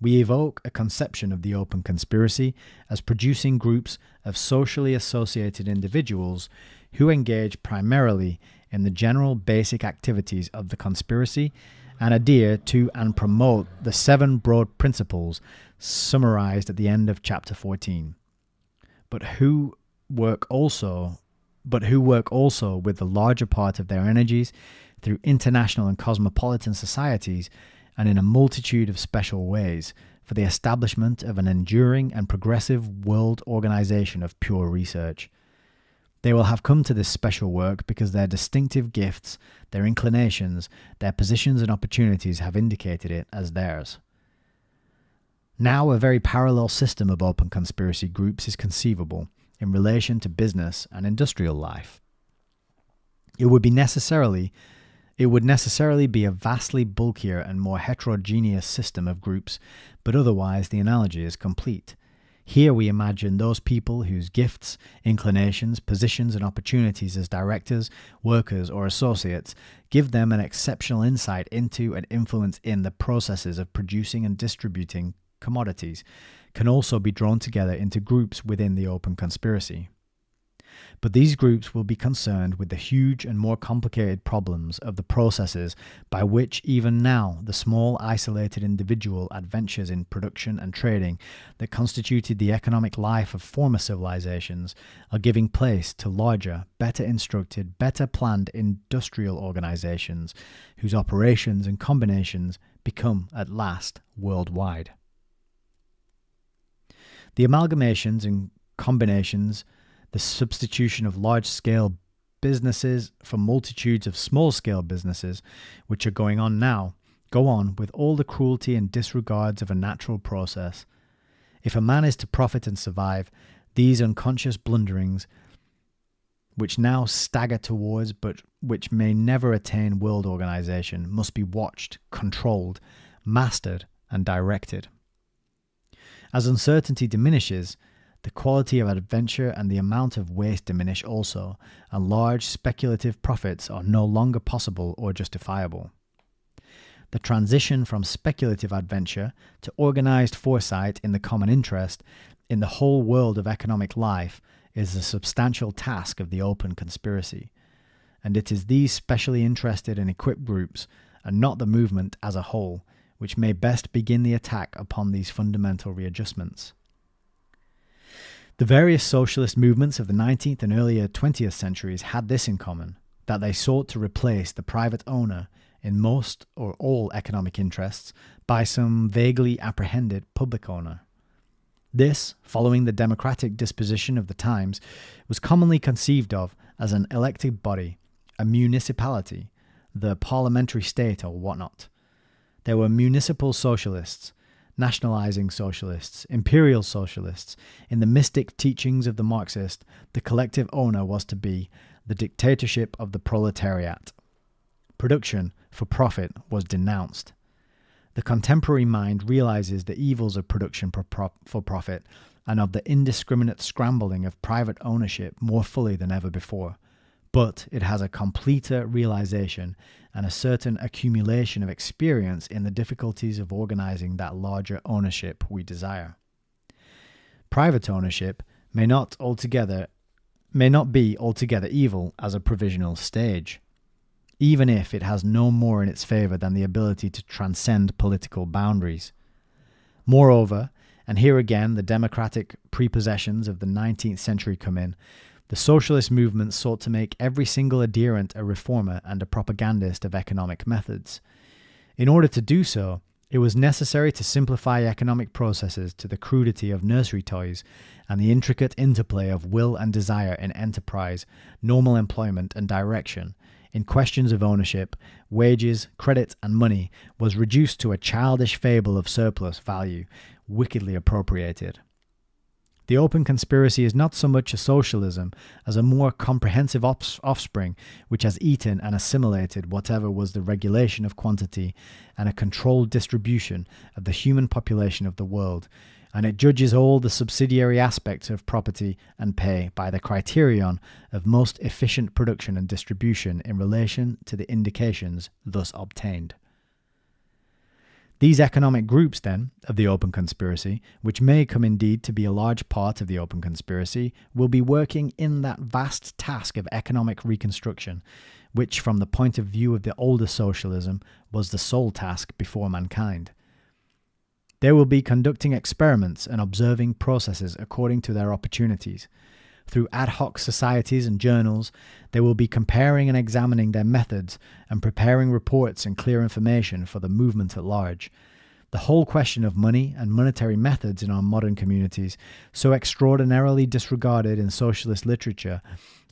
we evoke a conception of the open conspiracy as producing groups of socially associated individuals who engage primarily in the general basic activities of the conspiracy and adhere to and promote the 7 broad principles summarized at the end of chapter 14, but who work also with the larger part of their energies through international and cosmopolitan societies and in a multitude of special ways for the establishment of an enduring and progressive world organization of pure research. They will have come to this special work because their distinctive gifts, their inclinations, their positions and opportunities have indicated it as theirs. Now a very parallel system of open conspiracy groups is conceivable in relation to business and industrial life. It would necessarily be a vastly bulkier and more heterogeneous system of groups, but otherwise the analogy is complete. Here we imagine those people whose gifts, inclinations, positions, and opportunities as directors, workers, or associates give them an exceptional insight into and influence in the processes of producing and distributing commodities, can also be drawn together into groups within the open conspiracy. But these groups will be concerned with the huge and more complicated problems of the processes by which even now the small isolated individual adventures in production and trading that constituted the economic life of former civilizations are giving place to larger, better instructed, better planned industrial organizations whose operations and combinations become at last worldwide. The amalgamations and combinations, the substitution of large-scale businesses for multitudes of small-scale businesses, which are going on now, go on with all the cruelty and disregards of a natural process. If a man is to profit and survive, these unconscious blunderings, which now stagger towards but which may never attain world organization, must be watched, controlled, mastered, and directed. As uncertainty diminishes, the quality of adventure and the amount of waste diminish also, and large speculative profits are no longer possible or justifiable. The transition from speculative adventure to organized foresight in the common interest in the whole world of economic life is the substantial task of the open conspiracy, and it is these specially interested and equipped groups, and not the movement as a whole, which may best begin the attack upon these fundamental readjustments. The various socialist movements of the 19th and earlier 20th centuries had this in common, that they sought to replace the private owner in most or all economic interests by some vaguely apprehended public owner. This, following the democratic disposition of the times, was commonly conceived of as an elected body, a municipality, the parliamentary state or whatnot. There were municipal socialists, nationalizing socialists, imperial socialists. In the mystic teachings of the Marxist, the collective owner was to be the dictatorship of the proletariat. Production for profit was denounced. The contemporary mind realizes the evils of production for profit and of the indiscriminate scrambling of private ownership more fully than ever before. But it has a completer realization and a certain accumulation of experience in the difficulties of organizing that larger ownership we desire. Private ownership may not be altogether evil as a provisional stage, even if it has no more in its favor than the ability to transcend political boundaries. Moreover, and here again the democratic prepossessions of the 19th century come in, the socialist movement sought to make every single adherent a reformer and a propagandist of economic methods. In order to do so, it was necessary to simplify economic processes to the crudity of nursery toys and the intricate interplay of will and desire in enterprise, normal employment and direction, in questions of ownership, wages, credit and money, was reduced to a childish fable of surplus value, wickedly appropriated. The open conspiracy is not so much a socialism as a more comprehensive offspring which has eaten and assimilated whatever was the regulation of quantity and a controlled distribution of the human population of the world, and it judges all the subsidiary aspects of property and pay by the criterion of most efficient production and distribution in relation to the indications thus obtained. These economic groups, then, of the open conspiracy, which may come indeed to be a large part of the open conspiracy, will be working in that vast task of economic reconstruction, which, from the point of view of the older socialism, was the sole task before mankind. They will be conducting experiments and observing processes according to their opportunities. Through ad hoc societies and journals, they will be comparing and examining their methods and preparing reports and clear information for the movement at large. The whole question of money and monetary methods in our modern communities, so extraordinarily disregarded in socialist literature,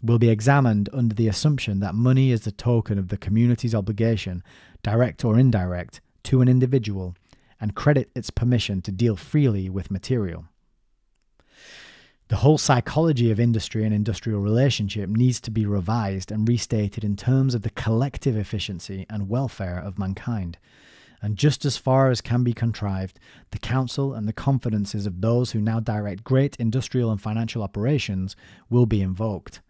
will be examined under the assumption that money is the token of the community's obligation, direct or indirect, to an individual, and credit its permission to deal freely with material. The whole psychology of industry and industrial relationship needs to be revised and restated in terms of the collective efficiency and welfare of mankind. And just as far as can be contrived, the counsel and the confidences of those who now direct great industrial and financial operations will be invoked.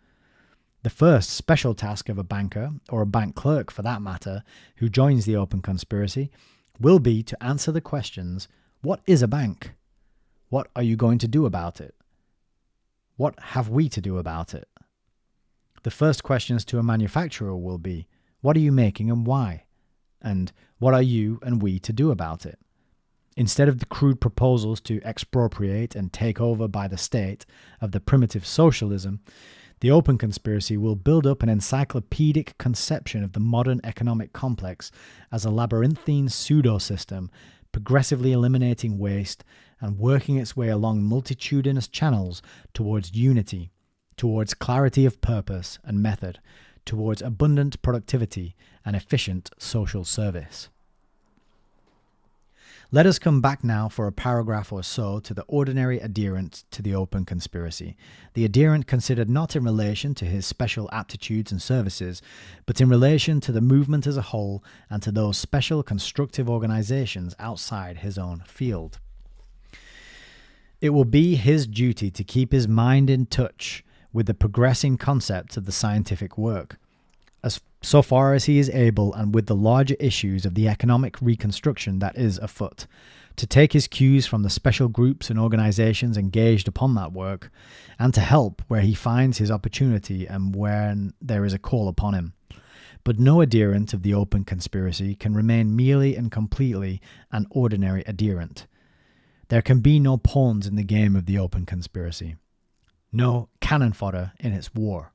The first special task of a banker, or a bank clerk for that matter, who joins the open conspiracy, will be to answer the questions: what is a bank? What are you going to do about it? What have we to do about it? the first questions to a manufacturer will be, what are you making and why? And what are you and we to do about it? Instead of the crude proposals to expropriate and take over by the state of the primitive socialism, the open conspiracy will build up an encyclopedic conception of the modern economic complex as a labyrinthine pseudo-system, progressively eliminating waste and working its way along multitudinous channels towards unity, towards clarity of purpose and method, towards abundant productivity and efficient social service. Let us come back now for a paragraph or so to the ordinary adherent to the open conspiracy, the adherent considered not in relation to his special aptitudes and services, but in relation to the movement as a whole and to those special constructive organizations outside his own field. It will be his duty to keep his mind in touch with the progressing concepts of the scientific work, so far as he is able, and with the larger issues of the economic reconstruction that is afoot, to take his cues from the special groups and organizations engaged upon that work, and to help where he finds his opportunity and when there is a call upon him. But no adherent of the open conspiracy can remain merely and completely an ordinary adherent. There can be no pawns in the game of the open conspiracy, no cannon fodder in its war.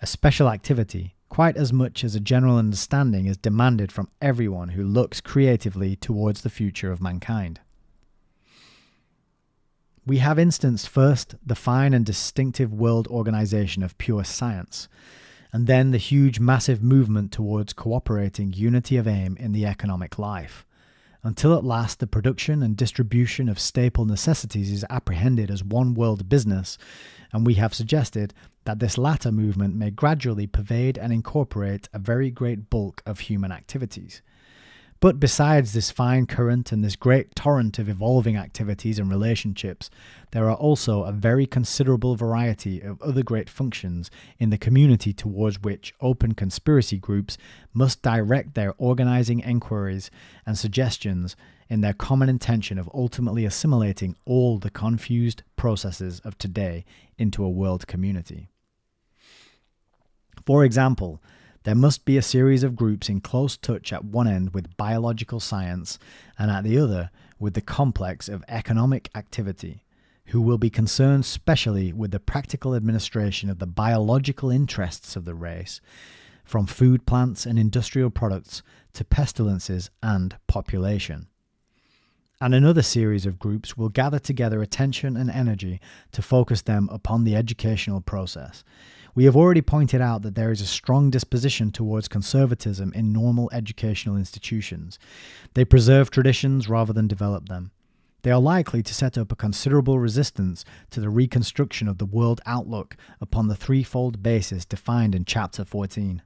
A special activity, quite as much as a general understanding, is demanded from everyone who looks creatively towards the future of mankind. We have instanced first the fine and distinctive world organization of pure science, and then the huge massive movement towards cooperating unity of aim in the economic life, until at last the production and distribution of staple necessities is apprehended as one world business, and we have suggested that this latter movement may gradually pervade and incorporate a very great bulk of human activities. But besides this fine current and this great torrent of evolving activities and relationships, there are also a very considerable variety of other great functions in the community towards which open conspiracy groups must direct their organizing enquiries and suggestions in their common intention of ultimately assimilating all the confused processes of today into a world community. For example, there must be a series of groups in close touch at one end with biological science and at the other with the complex of economic activity, who will be concerned specially with the practical administration of the biological interests of the race, from food plants and industrial products to pestilences and population. And another series of groups will gather together attention and energy to focus them upon the educational process. We have already pointed out that there is a strong disposition towards conservatism in normal educational institutions. They preserve traditions rather than develop them. They are likely to set up a considerable resistance to the reconstruction of the world outlook upon the threefold basis defined in Chapter 14.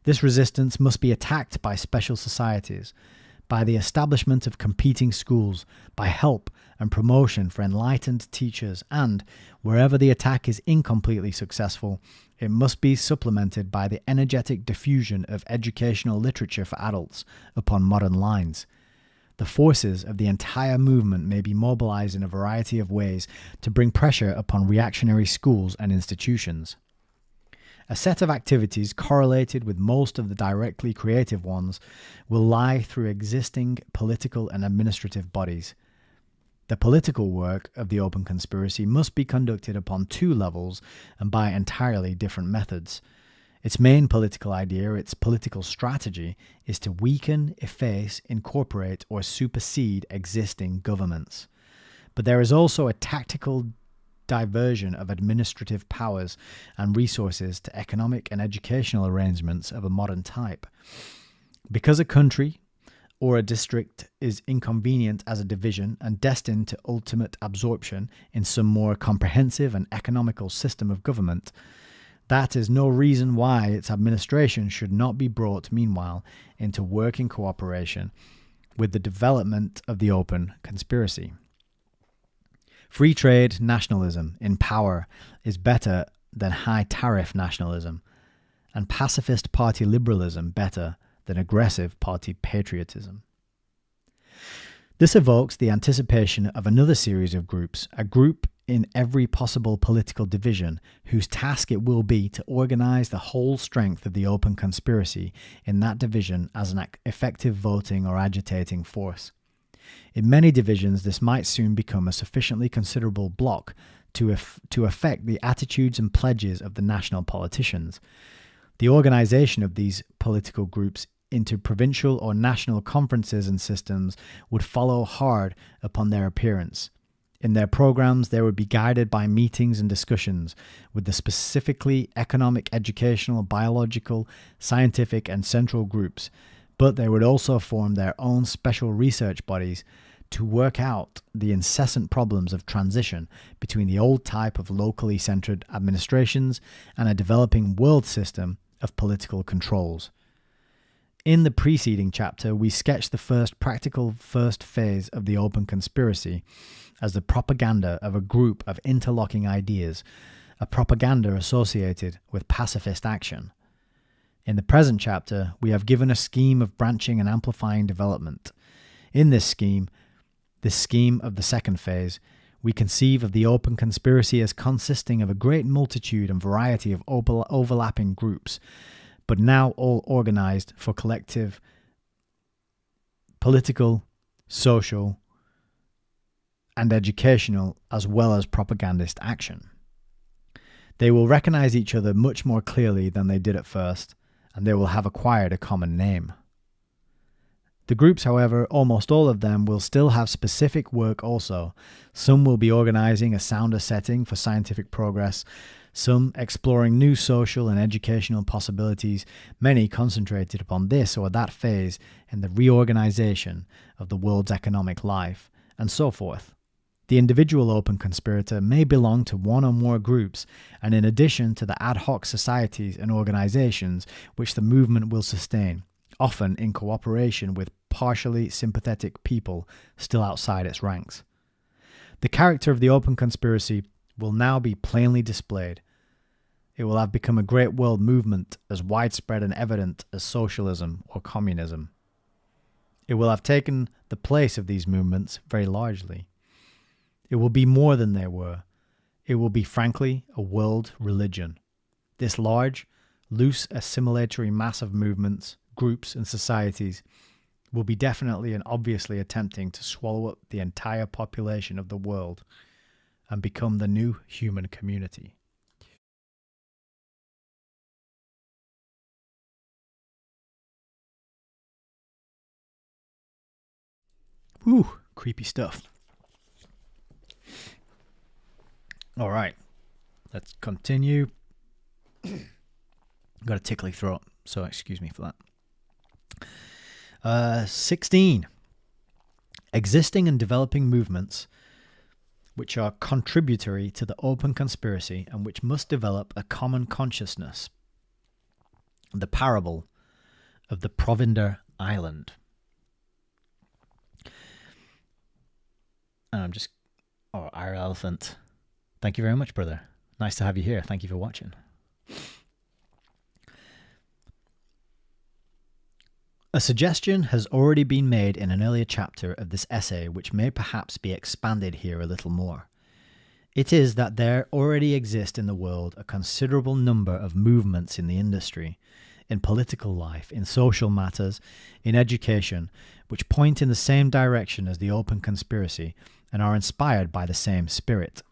This resistance must be attacked by special societies, by the establishment of competing schools, by help and promotion for enlightened teachers, and, wherever the attack is incompletely successful, it must be supplemented by the energetic diffusion of educational literature for adults upon modern lines. The forces of the entire movement may be mobilized in a variety of ways to bring pressure upon reactionary schools and institutions. A set of activities correlated with most of the directly creative ones will lie through existing political and administrative bodies. The political work of the open conspiracy must be conducted upon two levels and by entirely different methods. Its main political idea, its political strategy, is to weaken, efface, incorporate, or supersede existing governments. But there is also a tactical diversion of administrative powers and resources to economic and educational arrangements of a modern type. Because a country or a district is inconvenient as a division and destined to ultimate absorption in some more comprehensive and economical system of government, that is no reason why its administration should not be brought meanwhile into working cooperation with the development of the open conspiracy. Free trade nationalism in power is better than high tariff nationalism, and pacifist party liberalism better than aggressive party patriotism. This evokes the anticipation of another series of groups, a group in every possible political division, whose task it will be to organize the whole strength of the open conspiracy in that division as an effective voting or agitating force. In many divisions, this might soon become a sufficiently considerable bloc to affect the attitudes and pledges of the national politicians. The organization of these political groups into provincial or national conferences and systems would follow hard upon their appearance. In their programs, they would be guided by meetings and discussions with the specifically economic, educational, biological, scientific, and central groups, but they would also form their own special research bodies to work out the incessant problems of transition between the old type of locally centered administrations and a developing world system of political controls. In the preceding chapter, we sketched the first phase of the open conspiracy as the propaganda of a group of interlocking ideas, a propaganda associated with pacifist action. In the present chapter, we have given a scheme of branching and amplifying development. In this scheme of the second phase, we conceive of the open conspiracy as consisting of a great multitude and variety of overlapping groups, but now all organized for collective political, social, and educational as well as propagandist action. They will recognize each other much more clearly than they did at first, and they will have acquired a common name. The groups, however, almost all of them will still have specific work also. Some will be organizing a sounder setting for scientific progress, some exploring new social and educational possibilities, many concentrated upon this or that phase in the reorganization of the world's economic life, and so forth. The individual open conspirator may belong to one or more groups, and in addition to the ad hoc societies and organizations which the movement will sustain, often in cooperation with partially sympathetic people still outside its ranks. The character of the open conspiracy will now be plainly displayed. It will have become a great world movement as widespread and evident as socialism or communism. It will have taken the place of these movements very largely. It will be more than they were. It will be, frankly, a world religion. This large, loose, assimilatory mass of movements, groups, and societies will be definitely and obviously attempting to swallow up the entire population of the world and become the new human community. Whew, creepy stuff. All right, let's continue. Got a tickly throat, so excuse me for that. 16. Existing and developing movements which are contributory to the open conspiracy and which must develop a common consciousness. The parable of the Provender Island. And Our Elephant. Thank you very much, brother. Nice to have you here. Thank you for watching. A suggestion has already been made in an earlier chapter of this essay which may perhaps be expanded here a little more. It is that there already exist in the world a considerable number of movements in the industry, in political life, in social matters, in education, which point in the same direction as the open conspiracy and are inspired by the same spirit.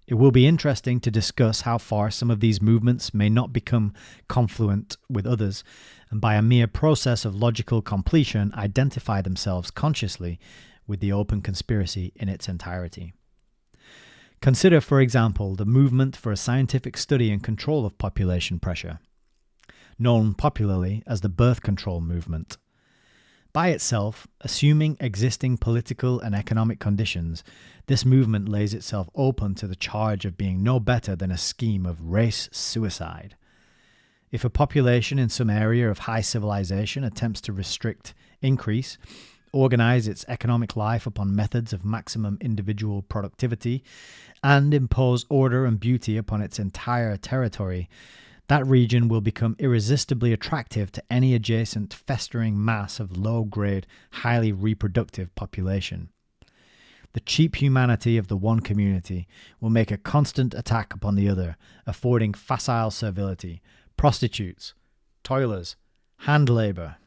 It will be interesting to discuss how far some of these movements may not become confluent with others, and by a mere process of logical completion identify themselves consciously with the open conspiracy in its entirety. Consider, for example, the movement for a scientific study and control of population pressure, known popularly as the birth control movement. By itself, assuming existing political and economic conditions, this movement lays itself open to the charge of being no better than a scheme of race suicide. If a population in some area of high civilization attempts to restrict, increase, organize its economic life upon methods of maximum individual productivity, and impose order and beauty upon its entire territory, that region will become irresistibly attractive to any adjacent festering mass of low-grade, highly reproductive population. The cheap humanity of the one community will make a constant attack upon the other, affording facile servility, prostitutes, toilers, hand labour,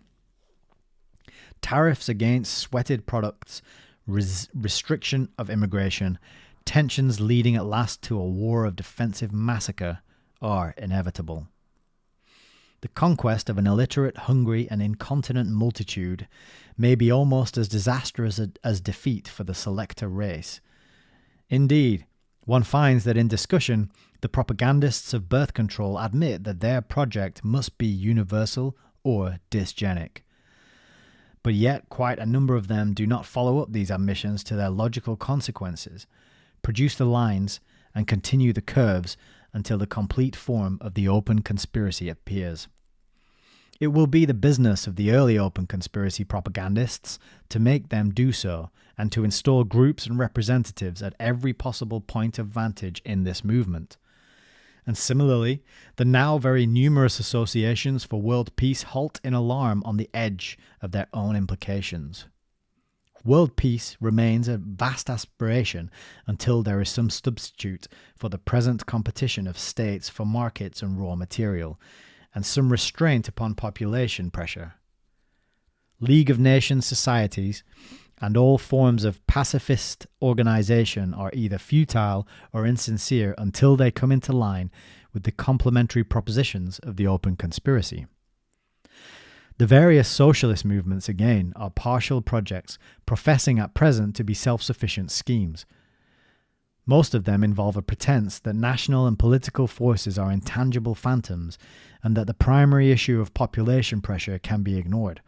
tariffs against sweated products, restriction of immigration, tensions leading at last to a war of defensive massacre are inevitable. The conquest of an illiterate, hungry, and incontinent multitude may be almost as disastrous as defeat for the selector race. Indeed, one finds that in discussion, the propagandists of birth control admit that their project must be universal or dysgenic. But yet, quite a number of them do not follow up these admissions to their logical consequences, produce the lines, and continue the curves until the complete form of the open conspiracy appears. It will be the business of the early open conspiracy propagandists to make them do so and to install groups and representatives at every possible point of vantage in this movement. And similarly, the now very numerous associations for world peace halt in alarm on the edge of their own implications. World peace remains a vast aspiration until there is some substitute for the present competition of states for markets and raw material, and some restraint upon population pressure. League of Nations societies and all forms of pacifist organization are either futile or insincere until they come into line with the complementary propositions of the open conspiracy. The various socialist movements, again, are partial projects professing at present to be self-sufficient schemes. Most of them involve a pretense that national and political forces are intangible phantoms and that the primary issue of population pressure can be ignored.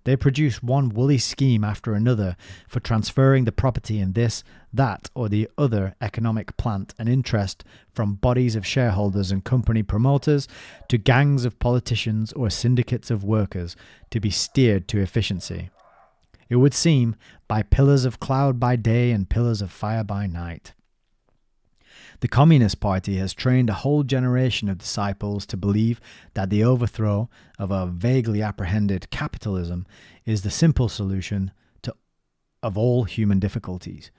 They produce one woolly scheme after another for transferring the property in this, that, or the other economic plant and interest from bodies of shareholders and company promoters to gangs of politicians or syndicates of workers to be steered to efficiency. It would seem by pillars of cloud by day and pillars of fire by night. The Communist Party has trained a whole generation of disciples to believe that the overthrow of a vaguely apprehended capitalism is the simple solution of all human difficulties.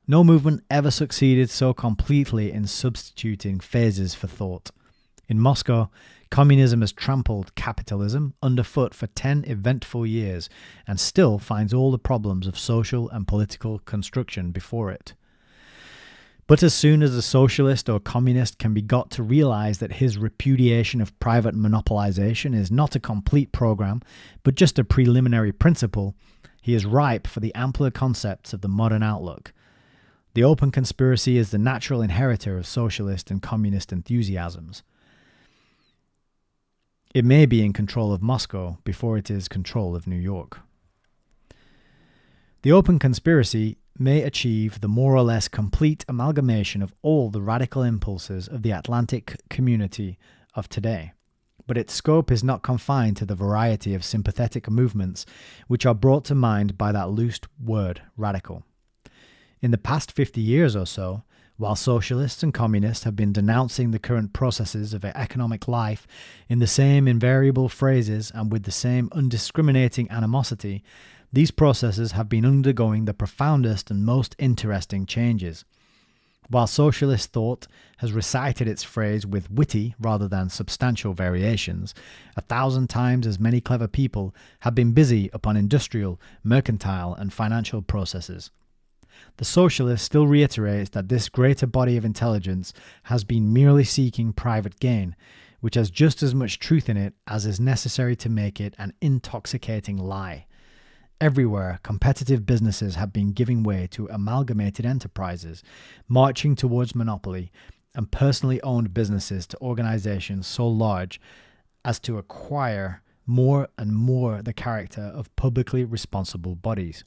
No movement ever succeeded so completely in substituting phases for thought. In Moscow, communism has trampled capitalism underfoot for 10 eventful years and still finds all the problems of social and political construction before it. But as soon as a socialist or communist can be got to realize that his repudiation of private monopolization is not a complete program, but just a preliminary principle, he is ripe for the ampler concepts of the modern outlook. The open conspiracy is the natural inheritor of socialist and communist enthusiasms. It may be in control of Moscow before it is control of New York. The open conspiracy may achieve the more or less complete amalgamation of all the radical impulses of the Atlantic community of today, but its scope is not confined to the variety of sympathetic movements which are brought to mind by that loose word radical. In the past 50 years or so, while socialists and communists have been denouncing the current processes of economic life in the same invariable phrases and with the same undiscriminating animosity, these processes have been undergoing the profoundest and most interesting changes. While socialist thought has recited its phrase with witty rather than substantial variations, 1,000 times as many clever people have been busy upon industrial, mercantile, and financial processes. The socialist still reiterates that this greater body of intelligence has been merely seeking private gain, which has just as much truth in it as is necessary to make it an intoxicating lie. Everywhere, competitive businesses have been giving way to amalgamated enterprises, marching towards monopoly, and personally owned businesses to organizations so large as to acquire more and more the character of publicly responsible bodies.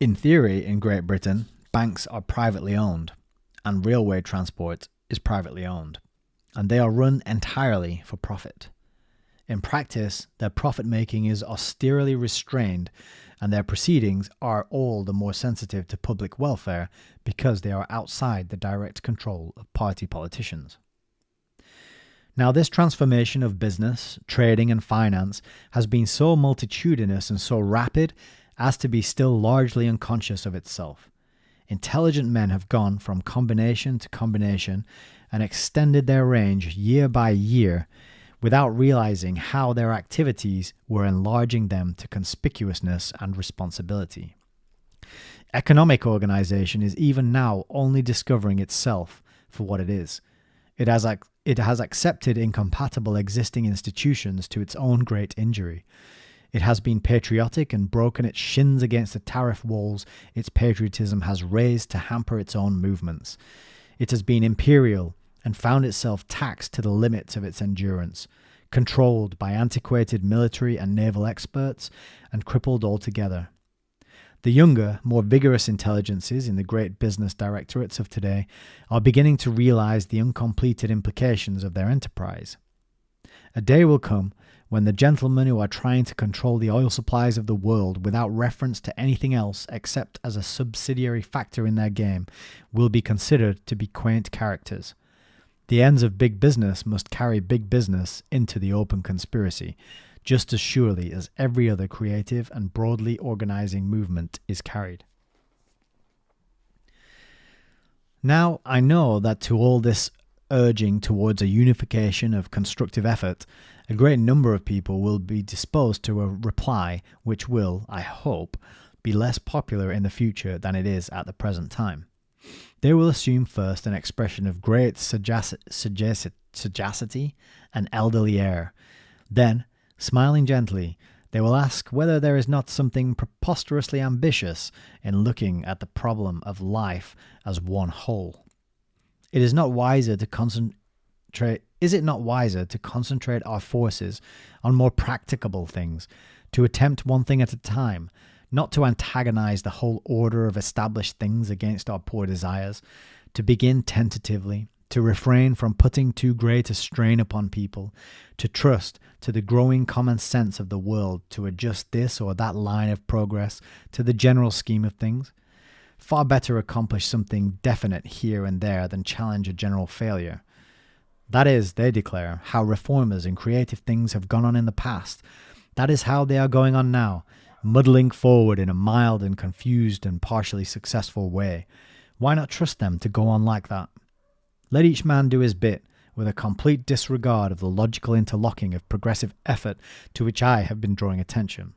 In theory, in Great Britain, banks are privately owned, and railway transport is privately owned, and they are run entirely for profit. In practice, their profit-making is austerely restrained, and their proceedings are all the more sensitive to public welfare because they are outside the direct control of party politicians. Now, this transformation of business, trading, and finance has been so multitudinous and so rapid as to be still largely unconscious of itself. Intelligent men have gone from combination to combination and extended their range year by year without realizing how their activities were enlarging them to conspicuousness and responsibility. Economic organization is even now only discovering itself for what it is. It has accepted incompatible existing institutions to its own great injury. It has been patriotic and broken its shins against the tariff walls its patriotism has raised to hamper its own movements. It has been imperial and found itself taxed to the limits of its endurance, controlled by antiquated military and naval experts, and crippled altogether. The younger, more vigorous intelligences in the great business directorates of today are beginning to realize the uncompleted implications of their enterprise. A day will come when the gentlemen who are trying to control the oil supplies of the world without reference to anything else except as a subsidiary factor in their game will be considered to be quaint characters. The ends of big business must carry big business into the open conspiracy, just as surely as every other creative and broadly organizing movement is carried. Now, I know that to all this urging towards a unification of constructive effort, a great number of people will be disposed to a reply which will, I hope, be less popular in the future than it is at the present time. They will assume first an expression of great sagacity and elderly air. Then, smiling gently, they will ask whether there is not something preposterously ambitious in looking at the problem of life as one whole. Is it not wiser to concentrate our forces on more practicable things, to attempt one thing at a time, not to antagonize the whole order of established things against our poor desires, to begin tentatively, to refrain from putting too great a strain upon people, to trust to the growing common sense of the world to adjust this or that line of progress to the general scheme of things? Far better accomplish something definite here and there than challenge a general failure. That is, they declare, how reformers in creative things have gone on in the past. That is how they are going on now, muddling forward in a mild and confused and partially successful way. Why not trust them to go on like that? Let each man do his bit, with a complete disregard of the logical interlocking of progressive effort to which I have been drawing attention.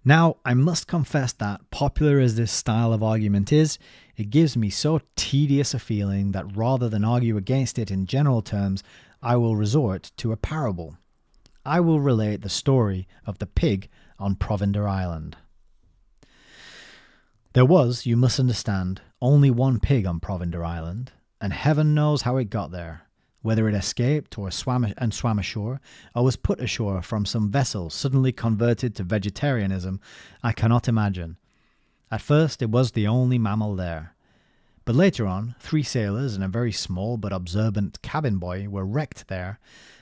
Now, I must confess that, popular as this style of argument is, it gives me so tedious a feeling that rather than argue against it in general terms, I will resort to a parable. I will relate the story of the pig on Provender Island. There was, you must understand, only one pig on Provender Island, and heaven knows how it got there. Whether it escaped or swam ashore, or was put ashore from some vessel suddenly converted to vegetarianism, I cannot imagine. At first it was the only mammal there. But later on, 3 sailors and a very small but observant cabin boy were wrecked there,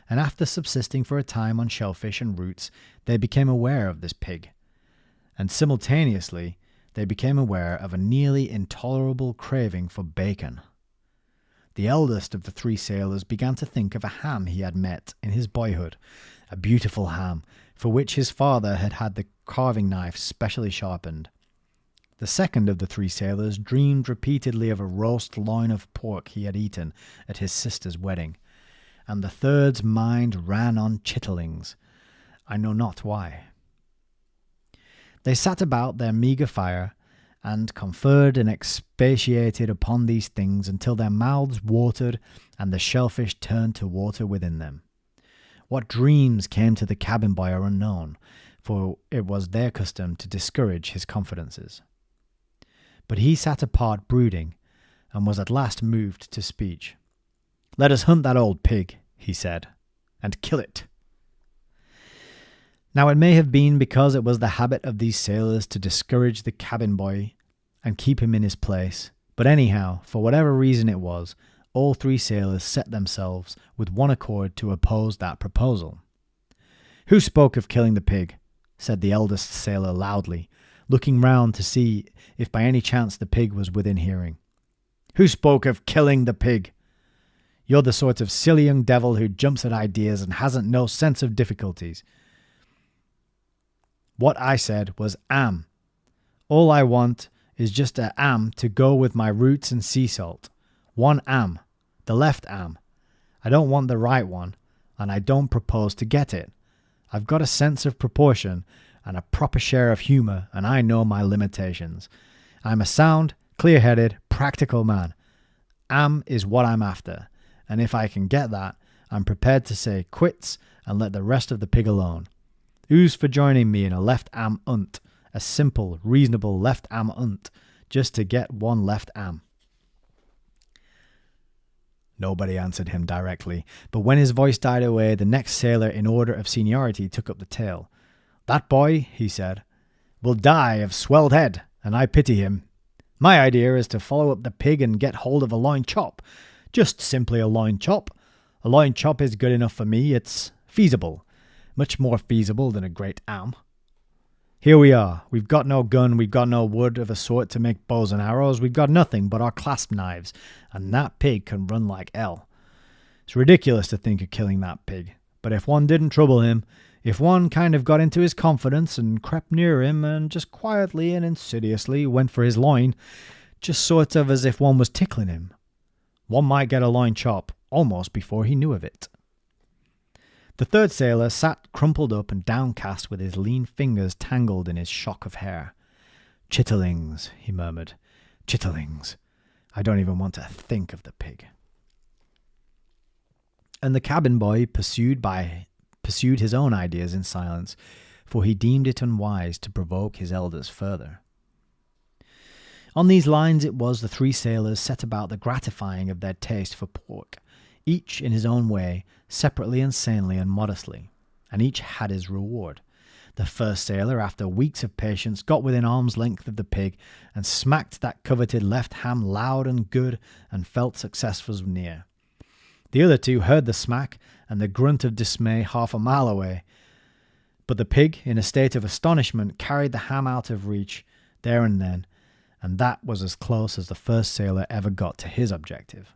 and after subsisting for a time on shellfish and roots, they became aware of this pig. And simultaneously, they became aware of a nearly intolerable craving for bacon. The eldest of the 3 sailors began to think of a ham he had met in his boyhood, a beautiful ham, for which his father had had the carving knife specially sharpened. The second of the 3 sailors dreamed repeatedly of a roast loin of pork he had eaten at his sister's wedding, and the third's mind ran on chitterlings. I know not why. They sat about their meagre fire, and conferred and expatiated upon these things until their mouths watered and the shellfish turned to water within them. What dreams came to the cabin boy are unknown, for it was their custom to discourage his confidences. But he sat apart brooding, and was at last moved to speech. "Let us hunt that old pig," he said, "and kill it." Now it may have been because it was the habit of these sailors to discourage the cabin boy and keep him in his place, but anyhow, for whatever reason it was, all 3 sailors set themselves with one accord to oppose that proposal. "Who spoke of killing the pig?" said the eldest sailor loudly, looking round to see if by any chance the pig was within hearing. "Who spoke of killing the pig?" You're the sort of silly young devil who jumps at ideas and hasn't no sense of difficulties. What I said was am. All I want is just a am to go with my roots and sea salt. One am. The left am. I don't want the right one, and I don't propose to get it. I've got a sense of proportion and a proper share of humour, and I know my limitations. I'm a sound, clear-headed, practical man. Am is what I'm after, and if I can get that, I'm prepared to say quits and let the rest of the pig alone. Who's for joining me in a left am unt? A simple, reasonable left am unt, just to get one left am. Nobody answered him directly, but when his voice died away, the next sailor in order of seniority took up the tale. That boy, he said, will die of swelled head, and I pity him. My idea is to follow up the pig and get hold of a loin chop. Just simply a loin chop. A loin chop is good enough for me. It's feasible. Much more feasible than a great am. Here we are. We've got no gun, we've got no wood of a sort to make bows and arrows, we've got nothing but our clasp knives, and that pig can run like hell. It's ridiculous to think of killing that pig, but if one didn't trouble him, if one kind of got into his confidence and crept near him and just quietly and insidiously went for his loin, just sort of as if one was tickling him, one might get a loin chop almost before he knew of it. The third sailor sat crumpled up and downcast with his lean fingers tangled in his shock of hair. Chitterlings, he murmured. Chitterlings. I don't even want to think of the pig. And the cabin boy pursued his own ideas in silence, for he deemed it unwise to provoke his elders further. On these lines it was the three sailors set about the gratifying of their taste for pork, each in his own way, separately and sanely and modestly, and each had his reward. The first sailor, after weeks of patience, got within arm's length of the pig and smacked that coveted left ham loud and good, and felt success was near. The other two heard the smack and the grunt of dismay half a mile away, but the pig, in a state of astonishment, carried the ham out of reach there and then, and that was as close as the first sailor ever got to his objective.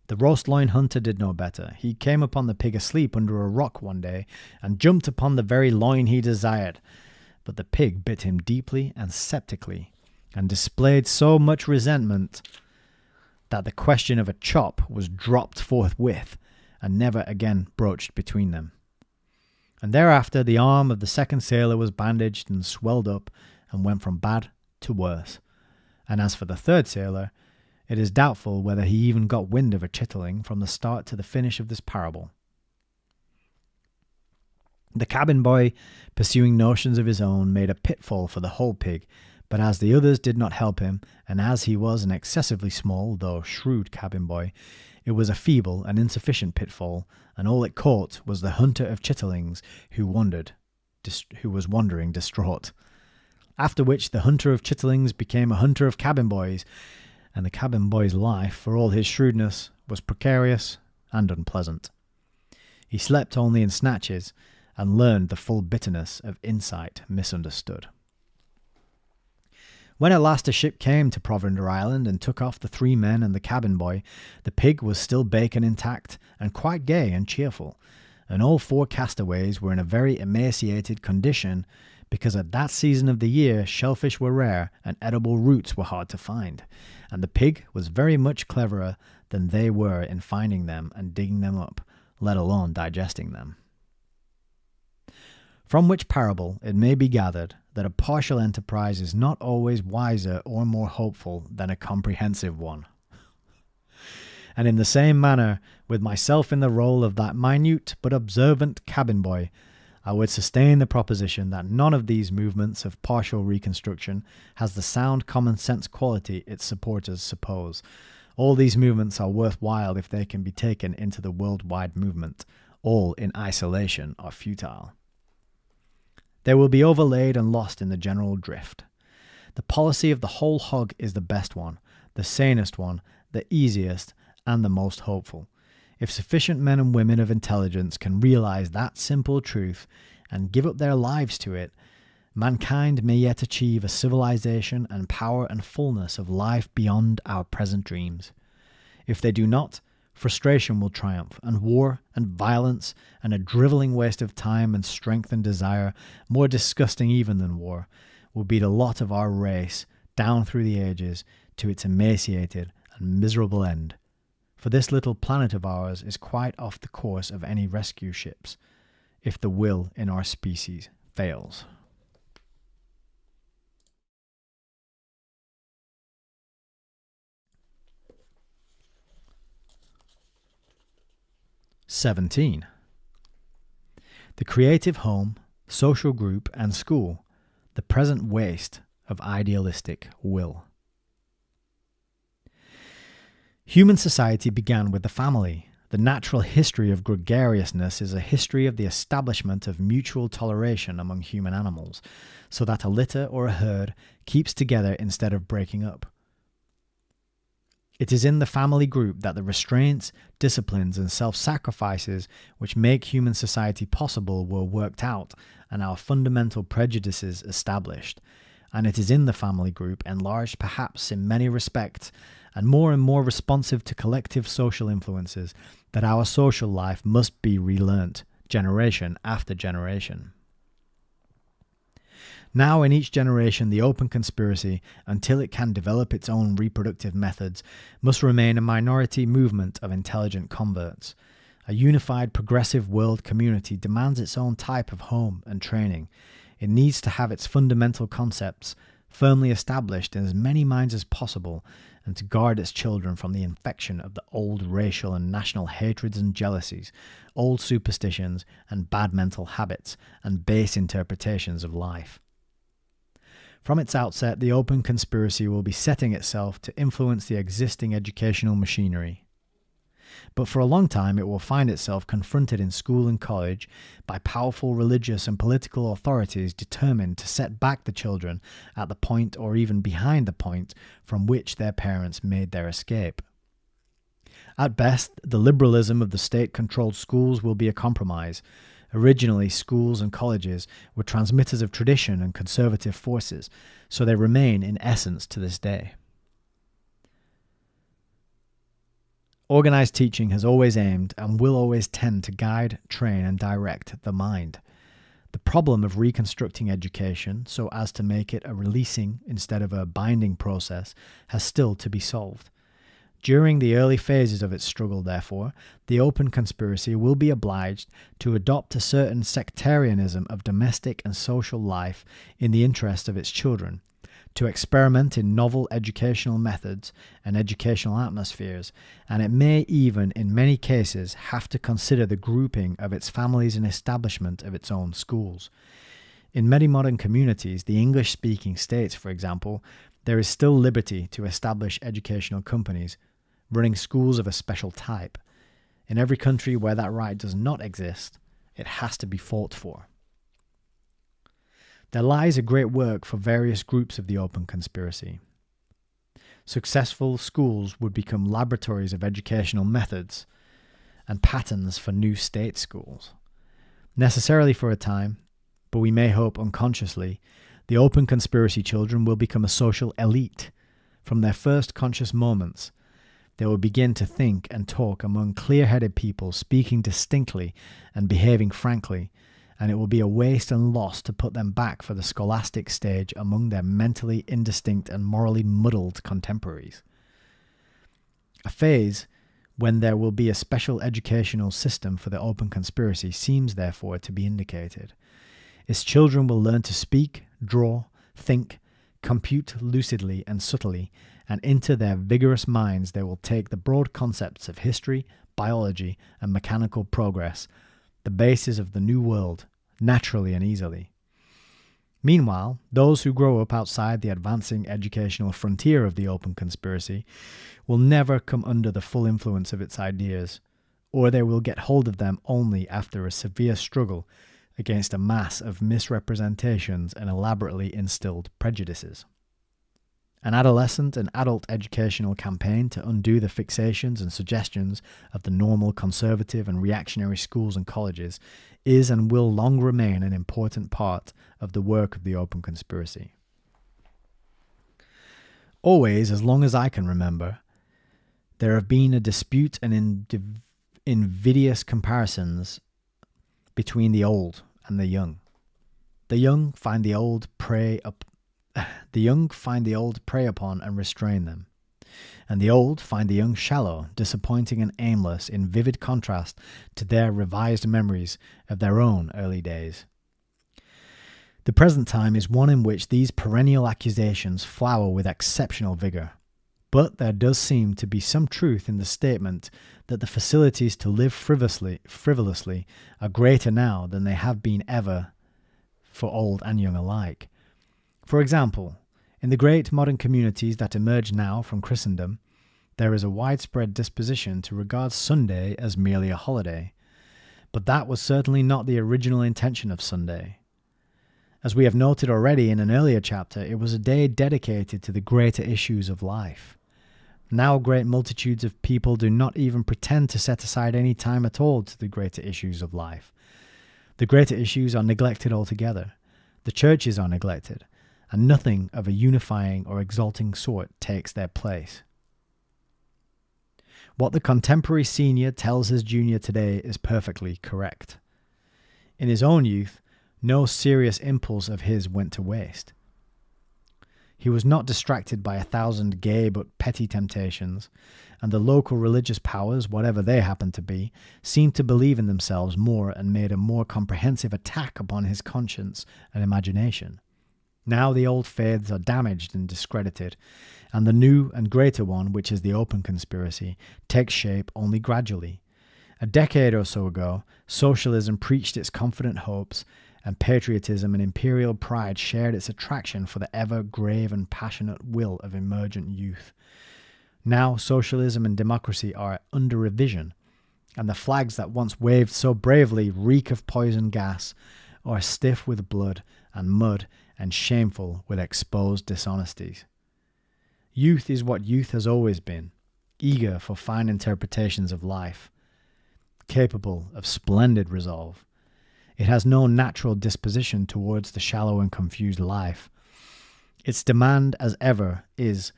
The roast loin hunter did no better. He came upon the pig asleep under a rock one day and jumped upon the very loin he desired. But the pig bit him deeply and septically, and displayed so much resentment that the question of a chop was dropped forthwith and never again broached between them. And thereafter the arm of the second sailor was bandaged and swelled up and went from bad to worse. And as for the third sailor, it is doubtful whether he even got wind of a chitterling from the start to the finish of this parable. The cabin boy, pursuing notions of his own, made a pitfall for the whole pig, but as the others did not help him, and as he was an excessively small, though shrewd cabin boy, it was a feeble and insufficient pitfall, and all it caught was the hunter of chitterlings who was wandering distraught. After which the hunter of chitterlings became a hunter of cabin boys, and the cabin boy's life, for all his shrewdness, was precarious and unpleasant. He slept only in snatches, and learned the full bitterness of insight misunderstood. When at last a ship came to Provender Island and took off the three men and the cabin boy, the pig was still bacon intact, and quite gay and cheerful, and all four castaways were in a very emaciated condition, because at that season of the year shellfish were rare and edible roots were hard to find, and the pig was very much cleverer than they were in finding them and digging them up, let alone digesting them. From which parable it may be gathered that a partial enterprise is not always wiser or more hopeful than a comprehensive one. And in the same manner, with myself in the role of that minute but observant cabin boy, I would sustain the proposition that none of these movements of partial reconstruction has the sound common sense quality its supporters suppose. All these movements are worthwhile if they can be taken into the worldwide movement. All in isolation are futile. They will be overlaid and lost in the general drift. The policy of the whole hog is the best one, the sanest one, the easiest, and the most hopeful. If sufficient men and women of intelligence can realize that simple truth and give up their lives to it, mankind may yet achieve a civilization and power and fullness of life beyond our present dreams. If they do not, frustration will triumph, and war and violence and a drivelling waste of time and strength and desire, more disgusting even than war, will be the lot of our race down through the ages to its emaciated and miserable end. For this little planet of ours is quite off the course of any rescue ships, if the will in our species fails. (17) The creative home, social group, and school, the present waste of idealistic will. Human society began with the family. The natural history of gregariousness is a history of the establishment of mutual toleration among human animals, so that a litter or a herd keeps together instead of breaking up. It is in the family group that the restraints, disciplines, and self-sacrifices which make human society possible were worked out and our fundamental prejudices established. And it is in the family group, enlarged perhaps in many respects, and more responsive to collective social influences, that our social life must be relearnt, generation after generation. Now in each generation the open conspiracy, until it can develop its own reproductive methods, must remain a minority movement of intelligent converts. A unified progressive world community demands its own type of home and training. It needs to have its fundamental concepts firmly established in as many minds as possible, and to guard its children from the infection of the old racial and national hatreds and jealousies, old superstitions and bad mental habits and base interpretations of life. From its outset, the open conspiracy will be setting itself to influence the existing educational machinery. But for a long time it will find itself confronted in school and college by powerful religious and political authorities determined to set back the children at the point or even behind the point from which their parents made their escape. At best, the liberalism of the state-controlled schools will be a compromise. Originally, schools and colleges were transmitters of tradition and conservative forces, so they remain in essence to this day. Organized teaching has always aimed and will always tend to guide, train, and direct the mind. The problem of reconstructing education so as to make it a releasing instead of a binding process has still to be solved. During the early phases of its struggle, therefore, the open conspiracy will be obliged to adopt a certain sectarianism of domestic and social life in the interest of its children, to experiment in novel educational methods and educational atmospheres, and it may even, in many cases, have to consider the grouping of its families and establishment of its own schools. In many modern communities, the English-speaking states, for example, there is still liberty to establish educational companies, running schools of a special type. In every country where that right does not exist, it has to be fought for. There lies a great work for various groups of the open conspiracy. Successful schools would become laboratories of educational methods and patterns for new state schools. Necessarily for a time, but we may hope unconsciously, the open conspiracy children will become a social elite. From their first conscious moments, they will begin to think and talk among clear-headed people, speaking distinctly and behaving frankly, and it will be a waste and loss to put them back for the scholastic stage among their mentally indistinct and morally muddled contemporaries. A phase when there will be a special educational system for the open conspiracy seems therefore to be indicated. Its children will learn to speak, draw, think, compute lucidly and subtly, and into their vigorous minds they will take the broad concepts of history, biology, and mechanical progress, the basis of the new world, naturally and easily. Meanwhile, those who grow up outside the advancing educational frontier of the open conspiracy will never come under the full influence of its ideas, or they will get hold of them only after a severe struggle against a mass of misrepresentations and elaborately instilled prejudices. An adolescent and adult educational campaign to undo the fixations and suggestions of the normal conservative and reactionary schools and colleges is and will long remain an important part of the work of the open conspiracy. Always, as long as I can remember, There have been a dispute and invidious comparisons between the old and the young. The young find the old prey upon and restrain them, and the old find the young shallow, disappointing and aimless, in vivid contrast to their revised memories of their own early days. The present time is one in which these perennial accusations flower with exceptional vigour, but there does seem to be some truth in the statement that the facilities to live frivolously are greater now than they have been ever for old and young alike. For example, in the great modern communities that emerge now from Christendom, there is a widespread disposition to regard Sunday as merely a holiday, but that was certainly not the original intention of Sunday. As we have noted already in an earlier chapter, it was a day dedicated to the greater issues of life. Now great multitudes of people do not even pretend to set aside any time at all to the greater issues of life. The greater issues are neglected altogether. The churches are neglected, and nothing of a unifying or exalting sort takes their place. What the contemporary senior tells his junior today is perfectly correct. In his own youth, no serious impulse of his went to waste. He was not distracted by 1,000 gay but petty temptations, and the local religious powers, whatever they happened to be, seemed to believe in themselves more and made a more comprehensive attack upon his conscience and imagination. Now the old faiths are damaged and discredited, and the new and greater one, which is the open conspiracy, takes shape only gradually. A decade or so ago, socialism preached its confident hopes, and patriotism and imperial pride shared its attraction for the ever grave and passionate will of emergent youth. Now socialism and democracy are under revision, and the flags that once waved so bravely reek of poison gas, are stiff with blood and mud and shameful with exposed dishonesties. Youth is what youth has always been, eager for fine interpretations of life, capable of splendid resolve. It has no natural disposition towards the shallow and confused life. Its demand, as ever, is,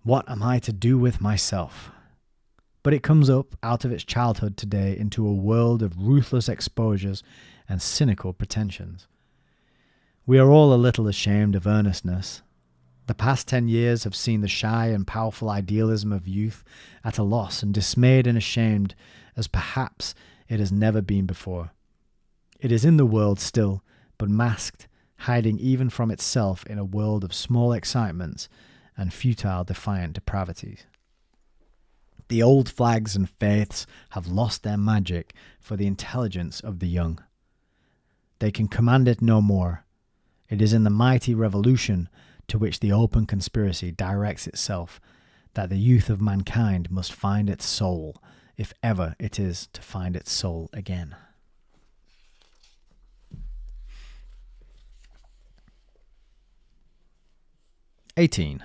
"What am I to do with myself?" But it comes up out of its childhood today into a world of ruthless exposures and cynical pretensions. We are all a little ashamed of earnestness. The past 10 years have seen the shy and powerful idealism of youth at a loss, and dismayed and ashamed as perhaps it has never been before. It is in the world still, but masked, hiding even from itself in a world of small excitements and futile defiant depravities. The old flags and faiths have lost their magic for the intelligence of the young. They can command it no more. It is in the mighty revolution to which the open conspiracy directs itself that the youth of mankind must find its soul, if ever it is to find its soul again. (18)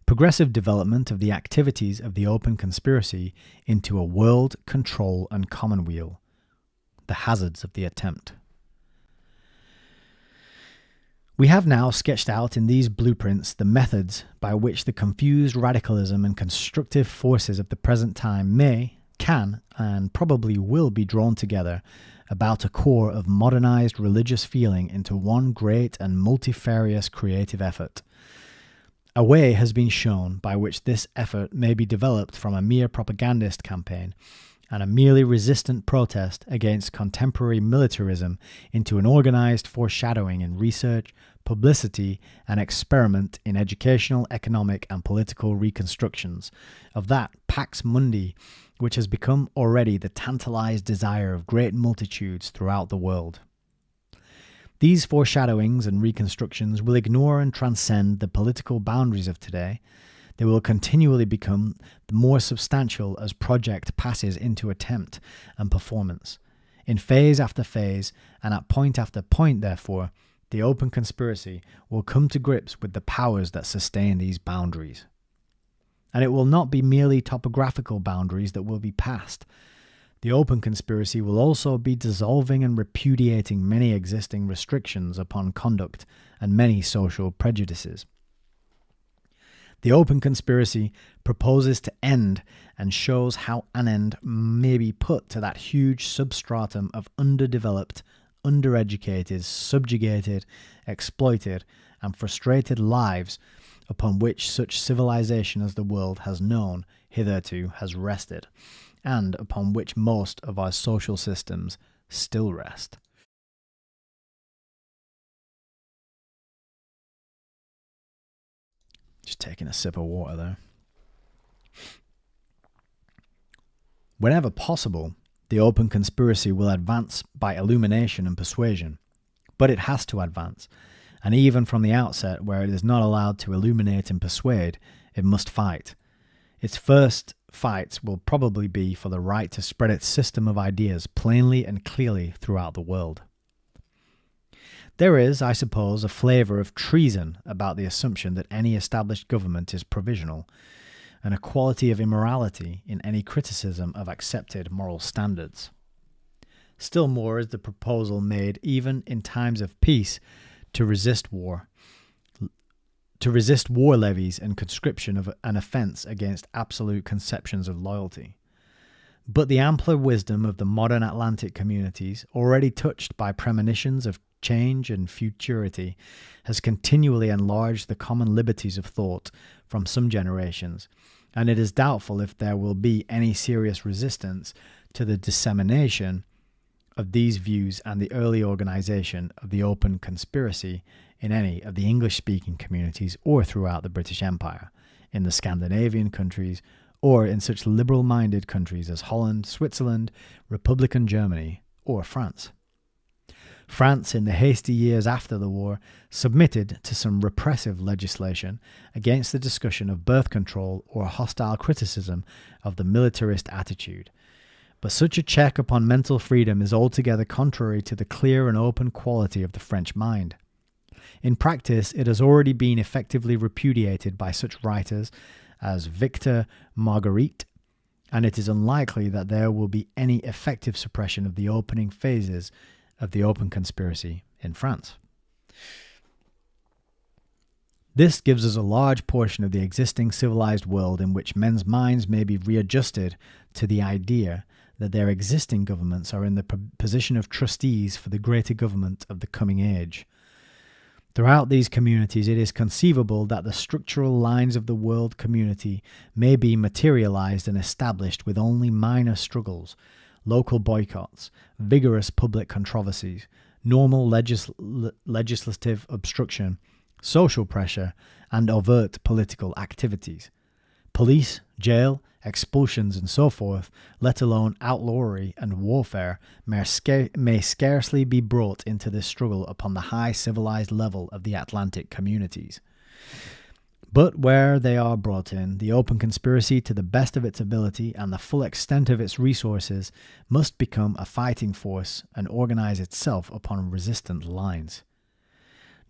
Progressive development of the activities of the open conspiracy into a world, control and commonweal. The hazards of the attempt. We have now sketched out in these blueprints the methods by which the confused radicalism and constructive forces of the present time can, and probably will be drawn together about a core of modernized religious feeling into one great and multifarious creative effort. A way has been shown by which this effort may be developed from a mere propagandist campaign and a merely resistant protest against contemporary militarism into an organized foreshadowing in research, publicity, and experiment in educational, economic, and political reconstructions of that Pax Mundi which has become already the tantalized desire of great multitudes throughout the world. These foreshadowings and reconstructions will ignore and transcend the political boundaries of today. They will continually become more substantial as project passes into attempt and performance. In phase after phase, and at point after point, therefore, the open conspiracy will come to grips with the powers that sustain these boundaries. And it will not be merely topographical boundaries that will be passed. The open conspiracy will also be dissolving and repudiating many existing restrictions upon conduct and many social prejudices. The open conspiracy proposes to end and shows how an end may be put to that huge substratum of underdeveloped, undereducated, subjugated, exploited, and frustrated lives upon which such civilization as the world has known hitherto has rested, and upon which most of our social systems still rest. Just taking a sip of water there. Whenever possible, the open conspiracy will advance by illumination and persuasion, but it has to advance, and even from the outset, where it is not allowed to illuminate and persuade, it must fight. Its first fights will probably be for the right to spread its system of ideas plainly and clearly throughout the world. There is, I suppose, a flavour of treason about the assumption that any established government is provisional, and a quality of immorality in any criticism of accepted moral standards. Still more is the proposal made even in times of peace to resist war levies and conscription of an offence against absolute conceptions of loyalty. But the ampler wisdom of the modern Atlantic communities, already touched by premonitions of change and futurity, has continually enlarged the common liberties of thought from some generations, and it is doubtful if there will be any serious resistance to the dissemination of these views and the early organization of the open conspiracy in any of the English-speaking communities or throughout the British Empire, in the Scandinavian countries, or in such liberal-minded countries as Holland, Switzerland, Republican Germany, or France. France, in the hasty years after the war, submitted to some repressive legislation against the discussion of birth control or hostile criticism of the militarist attitude. But such a check upon mental freedom is altogether contrary to the clear and open quality of the French mind. In practice, it has already been effectively repudiated by such writers as Victor Marguerite, and it is unlikely that there will be any effective suppression of the opening phases of the open conspiracy in France. This gives us a large portion of the existing civilized world in which men's minds may be readjusted to the idea that their existing governments are in the position of trustees for the greater government of the coming age. Throughout these communities, it is conceivable that the structural lines of the world community may be materialized and established with only minor struggles, local boycotts, vigorous public controversies, normal legislative obstruction, social pressure, and overt political activities. Police, jail, expulsions, and so forth, let alone outlawry and warfare, may scarcely be brought into this struggle upon the high civilized level of the Atlantic communities. But where they are brought in, the open conspiracy, to the best of its ability and the full extent of its resources, must become a fighting force and organize itself upon resistant lines.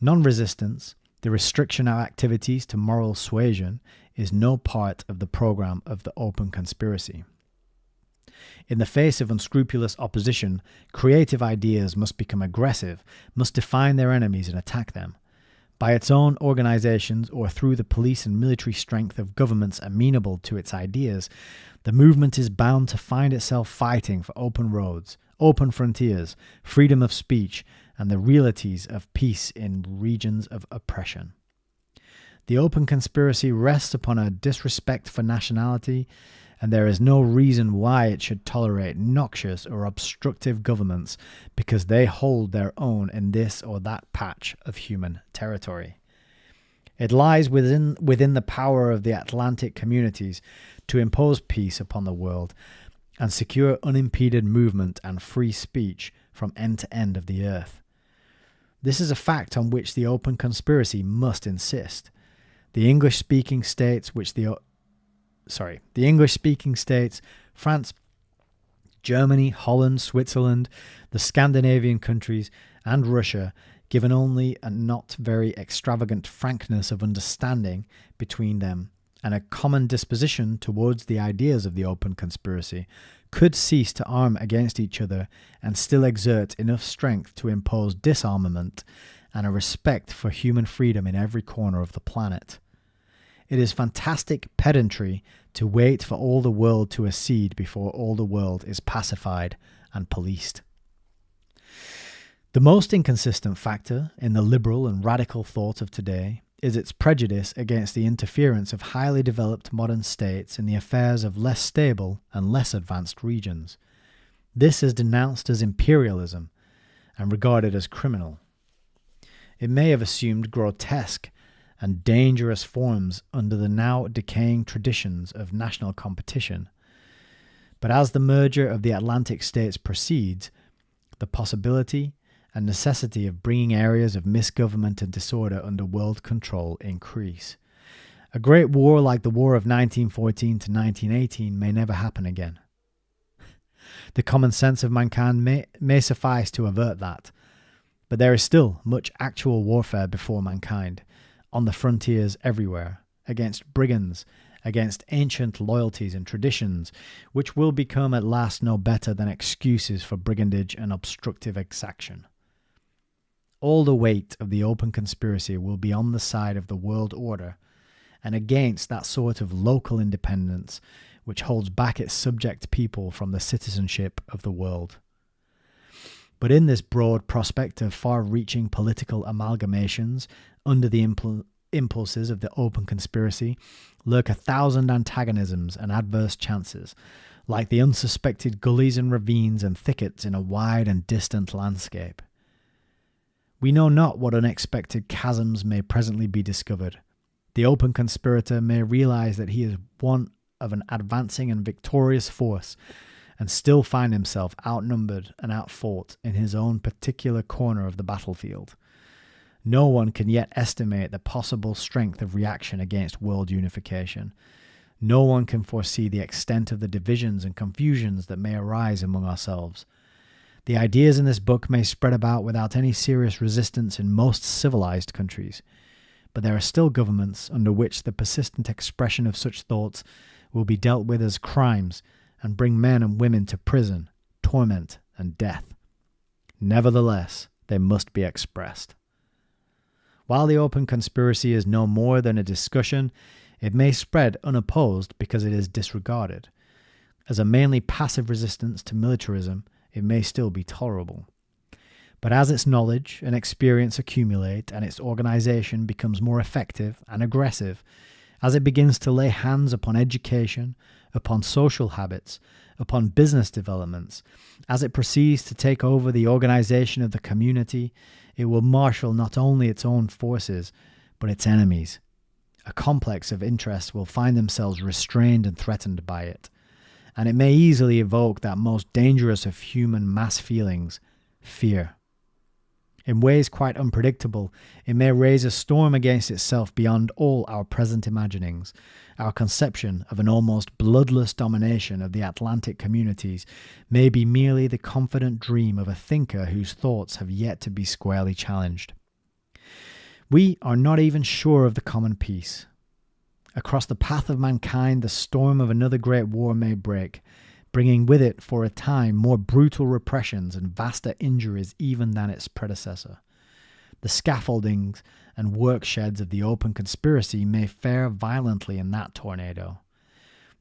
Non-resistance, the restriction of activities to moral suasion, is no part of the program of the open conspiracy. In the face of unscrupulous opposition, creative ideas must become aggressive, must define their enemies and attack them. By its own organizations or through the police and military strength of governments amenable to its ideas, the movement is bound to find itself fighting for open roads, open frontiers, freedom of speech, and the realities of peace in regions of oppression. The open conspiracy rests upon a disrespect for nationality, and there is no reason why it should tolerate noxious or obstructive governments because they hold their own in this or that patch of human territory. It lies within the power of the Atlantic communities to impose peace upon the world and secure unimpeded movement and free speech from end to end of the earth. This is a fact on which the open conspiracy must insist. The English-speaking states, France, Germany, Holland, Switzerland, the Scandinavian countries, and Russia, given only a not very extravagant frankness of understanding between them and a common disposition towards the ideas of the open conspiracy, could cease to arm against each other and still exert enough strength to impose disarmament and a respect for human freedom in every corner of the planet. It is fantastic pedantry to wait for all the world to accede before all the world is pacified and policed. The most inconsistent factor in the liberal and radical thought of today is its prejudice against the interference of highly developed modern states in the affairs of less stable and less advanced regions. This is denounced as imperialism and regarded as criminal. It may have assumed grotesque and dangerous forms under the now decaying traditions of national competition. But as the merger of the Atlantic states proceeds, the possibility and necessity of bringing areas of misgovernment and disorder under world control increase. A great war like the War of 1914 to 1918 may never happen again. The common sense of mankind may suffice to avert that, but there is still much actual warfare before mankind, on the frontiers everywhere, against brigands, against ancient loyalties and traditions, which will become at last no better than excuses for brigandage and obstructive exaction. All the weight of the open conspiracy will be on the side of the world order and against that sort of local independence which holds back its subject people from the citizenship of the world. But in this broad prospect of far-reaching political amalgamations under the impulses of the open conspiracy lurk 1,000 antagonisms and adverse chances, like the unsuspected gullies and ravines and thickets in a wide and distant landscape. We know not what unexpected chasms may presently be discovered. The open conspirator may realize that he is one of an advancing and victorious force, and still find himself outnumbered and outfought in his own particular corner of the battlefield. No one can yet estimate the possible strength of reaction against world unification. No one can foresee the extent of the divisions and confusions that may arise among ourselves. The ideas in this book may spread about without any serious resistance in most civilized countries, but there are still governments under which the persistent expression of such thoughts will be dealt with as crimes and bring men and women to prison, torment, and death. Nevertheless, they must be expressed. While the open conspiracy is no more than a discussion, it may spread unopposed because it is disregarded. As a mainly passive resistance to militarism, it may still be tolerable. But as its knowledge and experience accumulate and its organization becomes more effective and aggressive, as it begins to lay hands upon education, upon social habits, upon business developments, as it proceeds to take over the organization of the community, it will marshal not only its own forces, but its enemies. A complex of interests will find themselves restrained and threatened by it, and it may easily evoke that most dangerous of human mass feelings, fear. In ways quite unpredictable, it may raise a storm against itself beyond all our present imaginings. Our conception of an almost bloodless domination of the Atlantic communities may be merely the confident dream of a thinker whose thoughts have yet to be squarely challenged. We are not even sure of the common peace. Across the path of mankind, the storm of another great war may break, bringing with it for a time more brutal repressions and vaster injuries even than its predecessor. The scaffoldings and work sheds of the open conspiracy may fare violently in that tornado.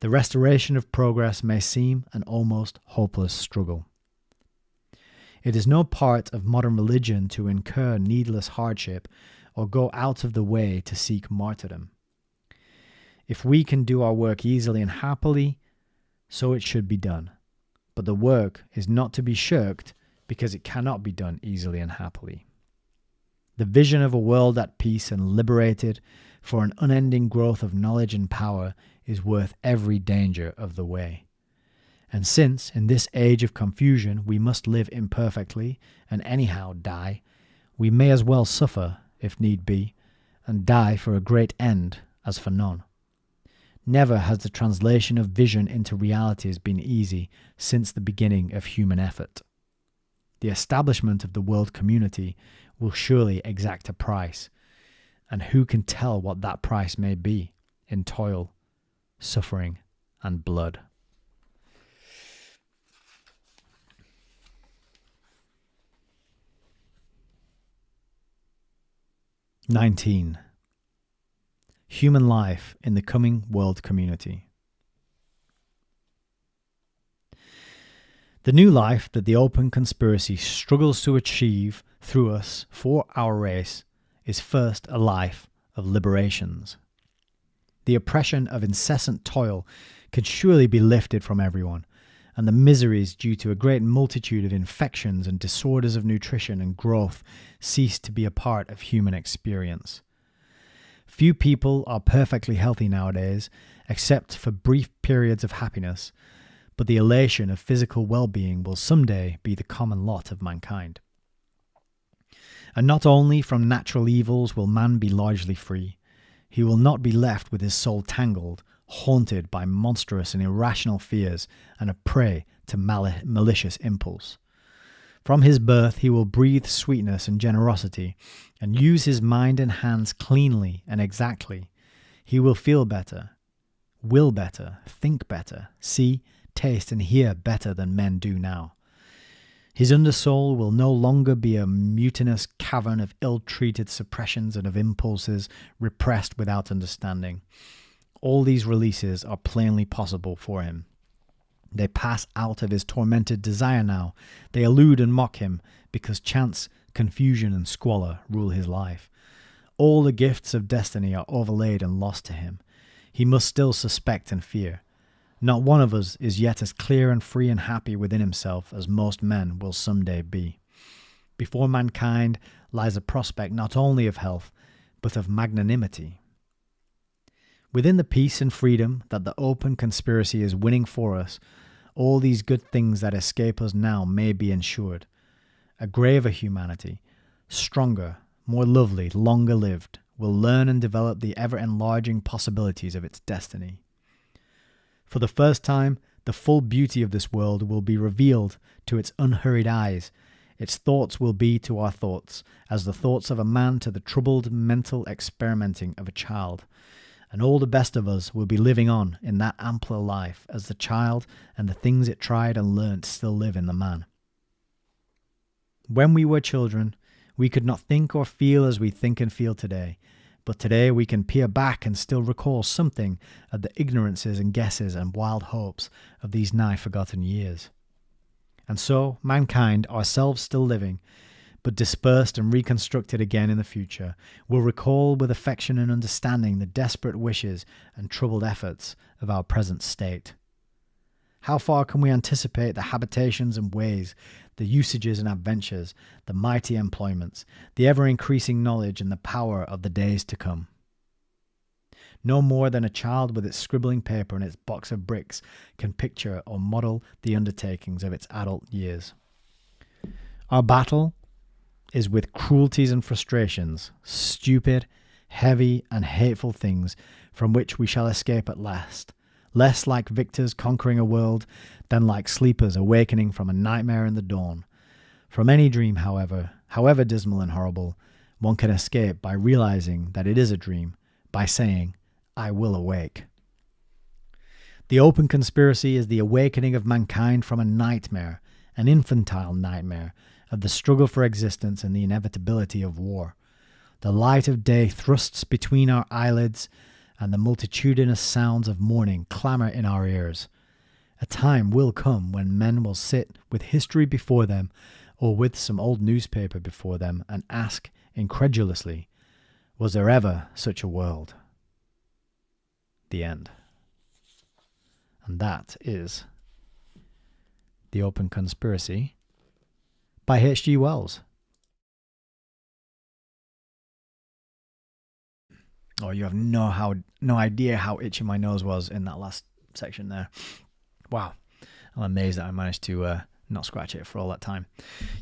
The restoration of progress may seem an almost hopeless struggle. It is no part of modern religion to incur needless hardship or go out of the way to seek martyrdom. If we can do our work easily and happily, so it should be done. But the work is not to be shirked because it cannot be done easily and happily. The vision of a world at peace and liberated for an unending growth of knowledge and power is worth every danger of the way. And since in this age of confusion we must live imperfectly and anyhow die, we may as well suffer, if need be, and die for a great end as for none. Never has the translation of vision into realities been easy since the beginning of human effort. The establishment of the world community will surely exact a price, and who can tell what that price may be in toil, suffering, and blood? "19. human life in the coming world community. The new life that the open conspiracy struggles to achieve through us for our race is first a life of liberations. The oppression of incessant toil can surely be lifted from everyone, and the miseries due to a great multitude of infections and disorders of nutrition and growth cease to be a part of human experience. Few people are perfectly healthy nowadays, except for brief periods of happiness, but the elation of physical well-being will someday be the common lot of mankind. And not only from natural evils will man be largely free, he will not be left with his soul tangled, haunted by monstrous and irrational fears, and a prey to malicious impulse. From his birth he will breathe sweetness and generosity, and use his mind and hands cleanly and exactly. He will feel better, will better, think better, see, taste and hear better than men do now. His undersoul will no longer be a mutinous cavern of ill-treated suppressions and of impulses repressed without understanding. All these releases are plainly possible for him. They pass out of his tormented desire now. They elude and mock him, because chance, confusion and squalor rule his life. All the gifts of destiny are overlaid and lost to him. He must still suspect and fear. Not one of us is yet as clear and free and happy within himself as most men will someday be. Before mankind lies a prospect not only of health, but of magnanimity. Within the peace and freedom that the open conspiracy is winning for us, all these good things that escape us now may be ensured. A graver humanity, stronger, more lovely, longer lived, will learn and develop the ever-enlarging possibilities of its destiny. For the first time, the full beauty of this world will be revealed to its unhurried eyes. Its thoughts will be to our thoughts, as the thoughts of a man to the troubled mental experimenting of a child. And all the best of us will be living on in that ampler life, as the child and the things it tried and learnt still live in the man. When we were children, we could not think or feel as we think and feel today. But today we can peer back and still recall something of the ignorances and guesses and wild hopes of these nigh forgotten years. And so, mankind, ourselves still living, but dispersed and reconstructed again in the future, will recall with affection and understanding the desperate wishes and troubled efforts of our present state. How far can we anticipate the habitations and ways, the usages and adventures, the mighty employments, the ever-increasing knowledge and the power of the days to come? No more than a child with its scribbling paper and its box of bricks can picture or model the undertakings of its adult years. Our battle is with cruelties and frustrations, stupid, heavy and hateful things from which we shall escape at last, less like victors conquering a world than like sleepers awakening from a nightmare in the dawn. From any dream, however dismal and horrible, one can escape by realizing that it is a dream, by saying, I will awake. The open conspiracy is the awakening of mankind from a nightmare, an infantile nightmare, of the struggle for existence and the inevitability of war. The light of day thrusts between our eyelids, and the multitudinous sounds of morning clamour in our ears. A time will come when men will sit with history before them, or with some old newspaper before them, and ask incredulously, was there ever such a world? The end. And that is The Open Conspiracy by H.G. Wells. Oh, you have no idea how itchy my nose was in that last section there. Wow. I'm amazed that I managed to not scratch it for all that time.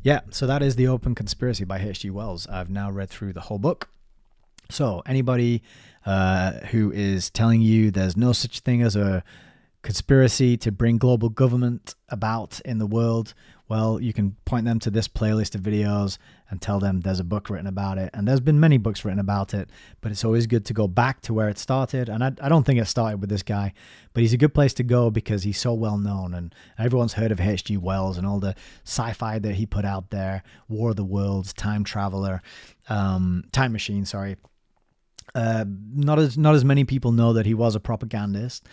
Yeah, so that is The Open Conspiracy by H.G. Wells. I've now read through the whole book. So anybody who is telling you there's no such thing as a conspiracy to bring global government about in the world, well, you can point them to this playlist of videos and tell them there's a book written about it. And there's been many books written about it, but it's always good to go back to where it started. And I don't think it started with this guy, but he's a good place to go because he's so well known. And everyone's heard of H.G. Wells and all the sci-fi that he put out there, War of the Worlds, Time Machine, sorry. Not as many people know that he was a propagandist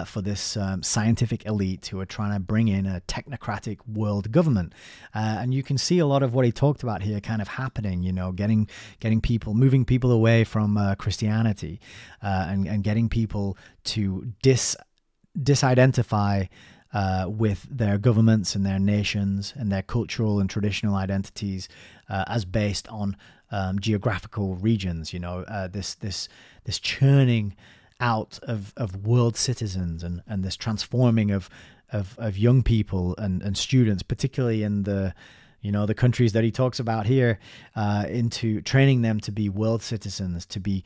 for this scientific elite who are trying to bring in a technocratic world government, and you can see a lot of what he talked about here kind of happening. Getting people, moving people away from Christianity, and getting people to disidentify with their governments and their nations and their cultural and traditional identities as based on geographical regions. This churning out of world citizens and this transforming of young people and students, particularly in the countries that he talks about here, into training them to be world citizens, to be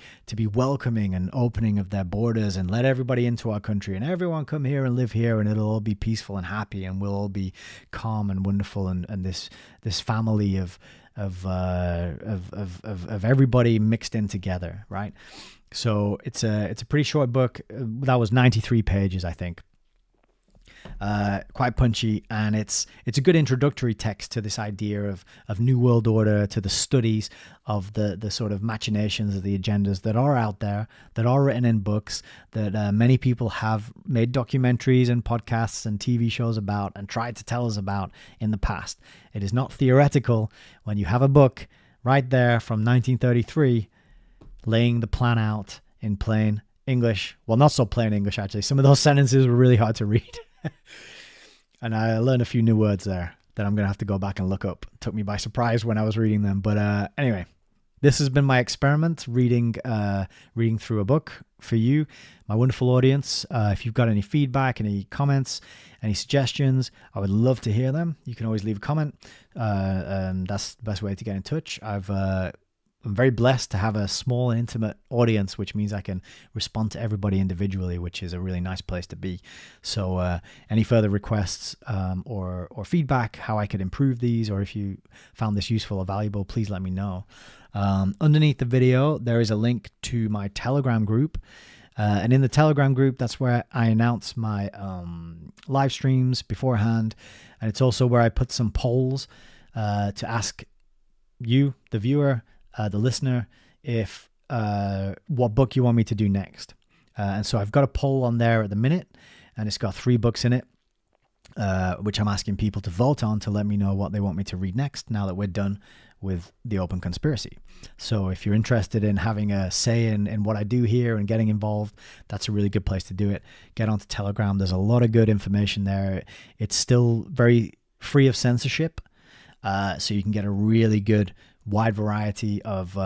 welcoming and opening of their borders, and let everybody into our country, and everyone come here and live here, and it'll all be peaceful and happy, and we'll all be calm and wonderful, and this family of everybody mixed in together, right? So it's a pretty short book. That was 93 pages, I think. Quite punchy, and it's a good introductory text to this idea of New World Order, to the studies of the sort of machinations of the agendas that are out there, that are written in books, that many people have made documentaries and podcasts and TV shows about and tried to tell us about in the past. It is not theoretical when you have a book right there from 1933 laying the plan out in plain English. Well, not so plain English, actually. Some of those sentences were really hard to read. And I learned a few new words there that I'm going to have to go back and look up. It took me by surprise when I was reading them. But anyway, this has been my experiment, reading through a book for you, my wonderful audience. If you've got any feedback, any comments, any suggestions, I would love to hear them. You can always leave a comment. That's the best way to get in touch. I'm very blessed to have a small and intimate audience, which means I can respond to everybody individually, which is a really nice place to be. So any further requests or feedback, how I could improve these, or if you found this useful or valuable, please let me know. Underneath the video, there is a link to my Telegram group. And in the Telegram group, that's where I announce my live streams beforehand. And it's also where I put some polls to ask you, the viewer, the listener, if what book you want me to do next. And so I've got a poll on there at the minute, and it's got 3 books in it, which I'm asking people to vote on to let me know what they want me to read next now that we're done with the Open Conspiracy. So if you're interested in having a say in what I do here and getting involved, that's a really good place to do it. Get onto Telegram. There's a lot of good information there. It's still very free of censorship, so you can get a really good wide variety of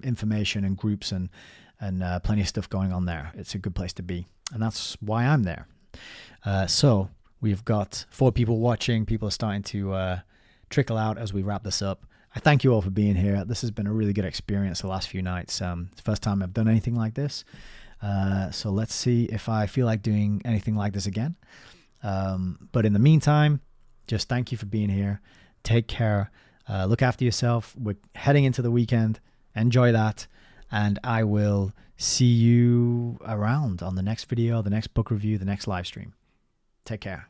information and groups and plenty of stuff going on there. It's a good place to be, and that's why I'm there. So we've got 4 people watching. People are starting to trickle out as we wrap this up. I thank you all for being here. This has been a really good experience the last few nights. It's the first time I've done anything like this. So let's see if I feel like doing anything like this again. But in the meantime, just thank you for being here. Take care. Look after yourself. We're heading into the weekend. Enjoy that. And I will see you around on the next video, the next book review, the next live stream. Take care.